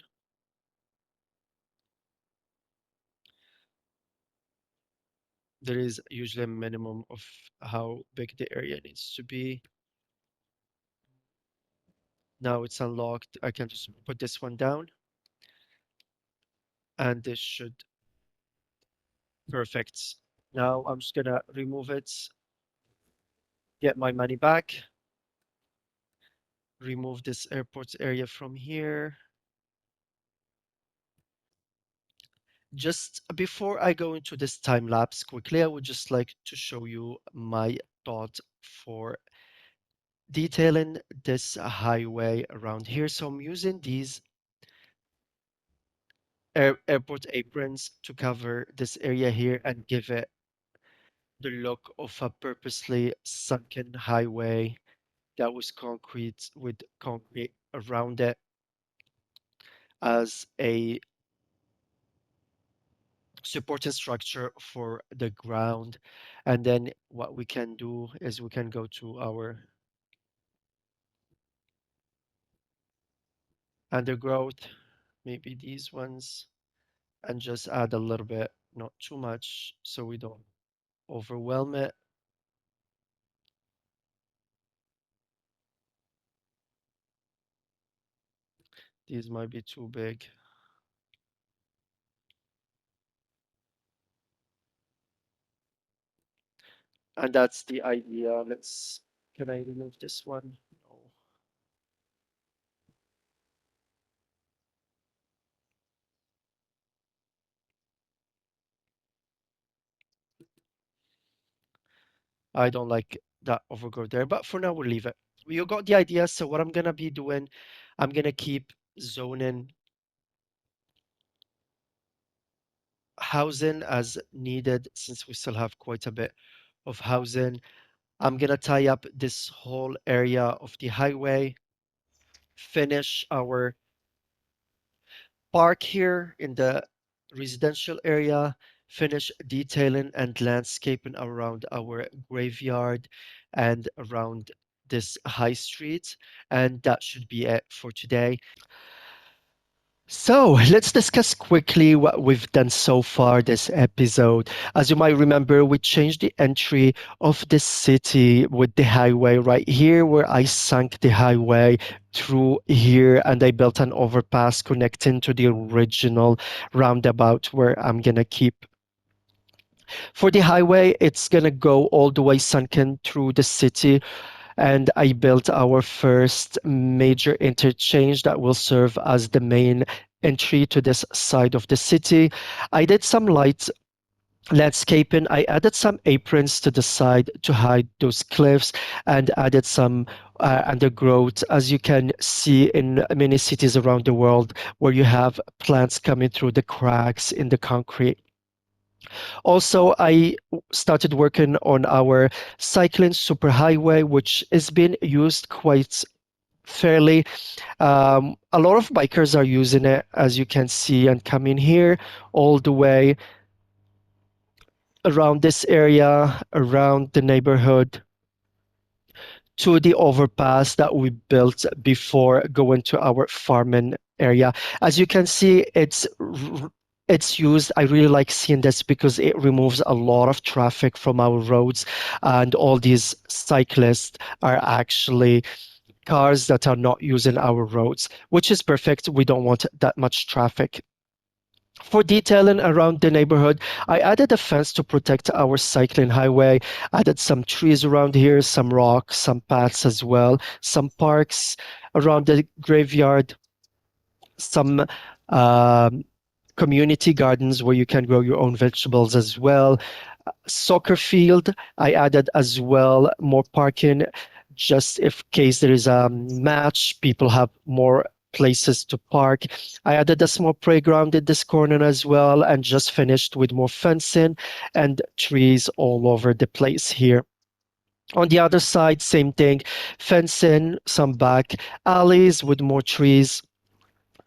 There is usually a minimum of how big the area needs to be. Now it's unlocked. I can just put this one down and this should perfect. Now I'm just gonna remove it, get my money back, remove this airport area from here. Just before I go into this time lapse quickly, I would just like to show you my thought for detailing this highway around here. So I'm using these airport aprons to cover this area here and give it the look of a purposely sunken highway that was concrete with concrete around it as a supporting structure for the ground. And then what we can do is we can go to our undergrowth, maybe these ones, and just add a little bit, not too much, so we don't overwhelm it. These might be too big. And that's the idea. Can I remove this one? No. I don't like that overgrowth there, but for now we'll leave it. You got the idea. So what I'm gonna be doing, I'm gonna keep zoning housing as needed since we still have quite a bit of housing. I'm gonna tie up this whole area of the highway, finish our park here in the residential area, finish detailing and landscaping around our graveyard and around this high street. And that should be it for today. So let's discuss quickly what we've done so far this episode. As you might remember, we changed the entry of the city with the highway right here, where I sunk the highway through here and I built an overpass connecting to the original roundabout where I'm gonna keep. For the highway, it's gonna go all the way sunken through the city, and I built our first major interchange that will serve as the main entry to this side of the city. I did some light landscaping. I added some aprons to the side to hide those cliffs and added some undergrowth, as you can see in many cities around the world, where you have plants coming through the cracks in the concrete. Also, started working on our cycling superhighway, which is being used quite fairly. A lot of bikers are using it, as you can see, and coming here all the way around this area, around the neighborhood, to the overpass that we built before going to our farming area. As you can see, it's used. I really like seeing this because it removes a lot of traffic from our roads, and all these cyclists are actually cars that are not using our roads, which is perfect. We don't want that much traffic. For detailing around the neighborhood, I added a fence to protect our cycling highway, added some trees around here, some rocks, some paths as well, some parks around the graveyard, some um, community gardens where you can grow your own vegetables as well. Soccer field, I added as well more parking just if case there is a match, people have more places to park. I added a small playground in this corner as well and just finished with more fencing and trees all over the place here. On the other side, same thing, fencing, some back alleys with more trees.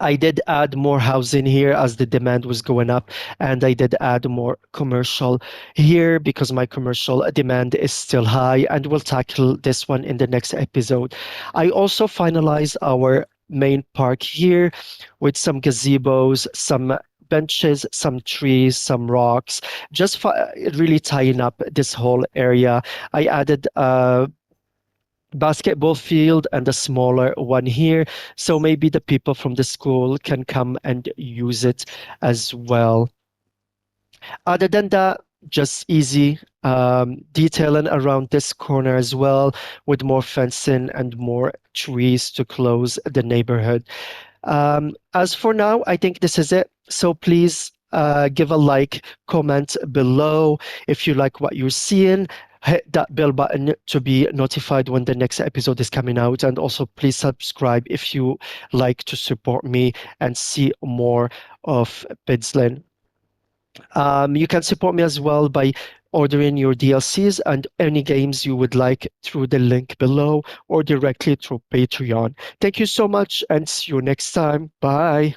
I did add more housing here as the demand was going up, and I did add more commercial here because my commercial demand is still high, and we'll tackle this one in the next episode. I also finalized our main park here with some gazebos, some benches, some trees, some rocks, just really tying up this whole area. I added basketball field and a smaller one here. So maybe the people from the school can come and use it as well. Other than that, just easy detailing around this corner as well, with more fencing and more trees to close the neighborhood. As for now, I think this is it. So please give a like, comment below if you like what you're seeing. Hit that bell button to be notified when the next episode is coming out. And also, please subscribe if you like to support me and see more of Pidzlin. You can support me as well by ordering your DLCs and any games you would like through the link below or directly through Patreon. Thank you so much and see you next time. Bye.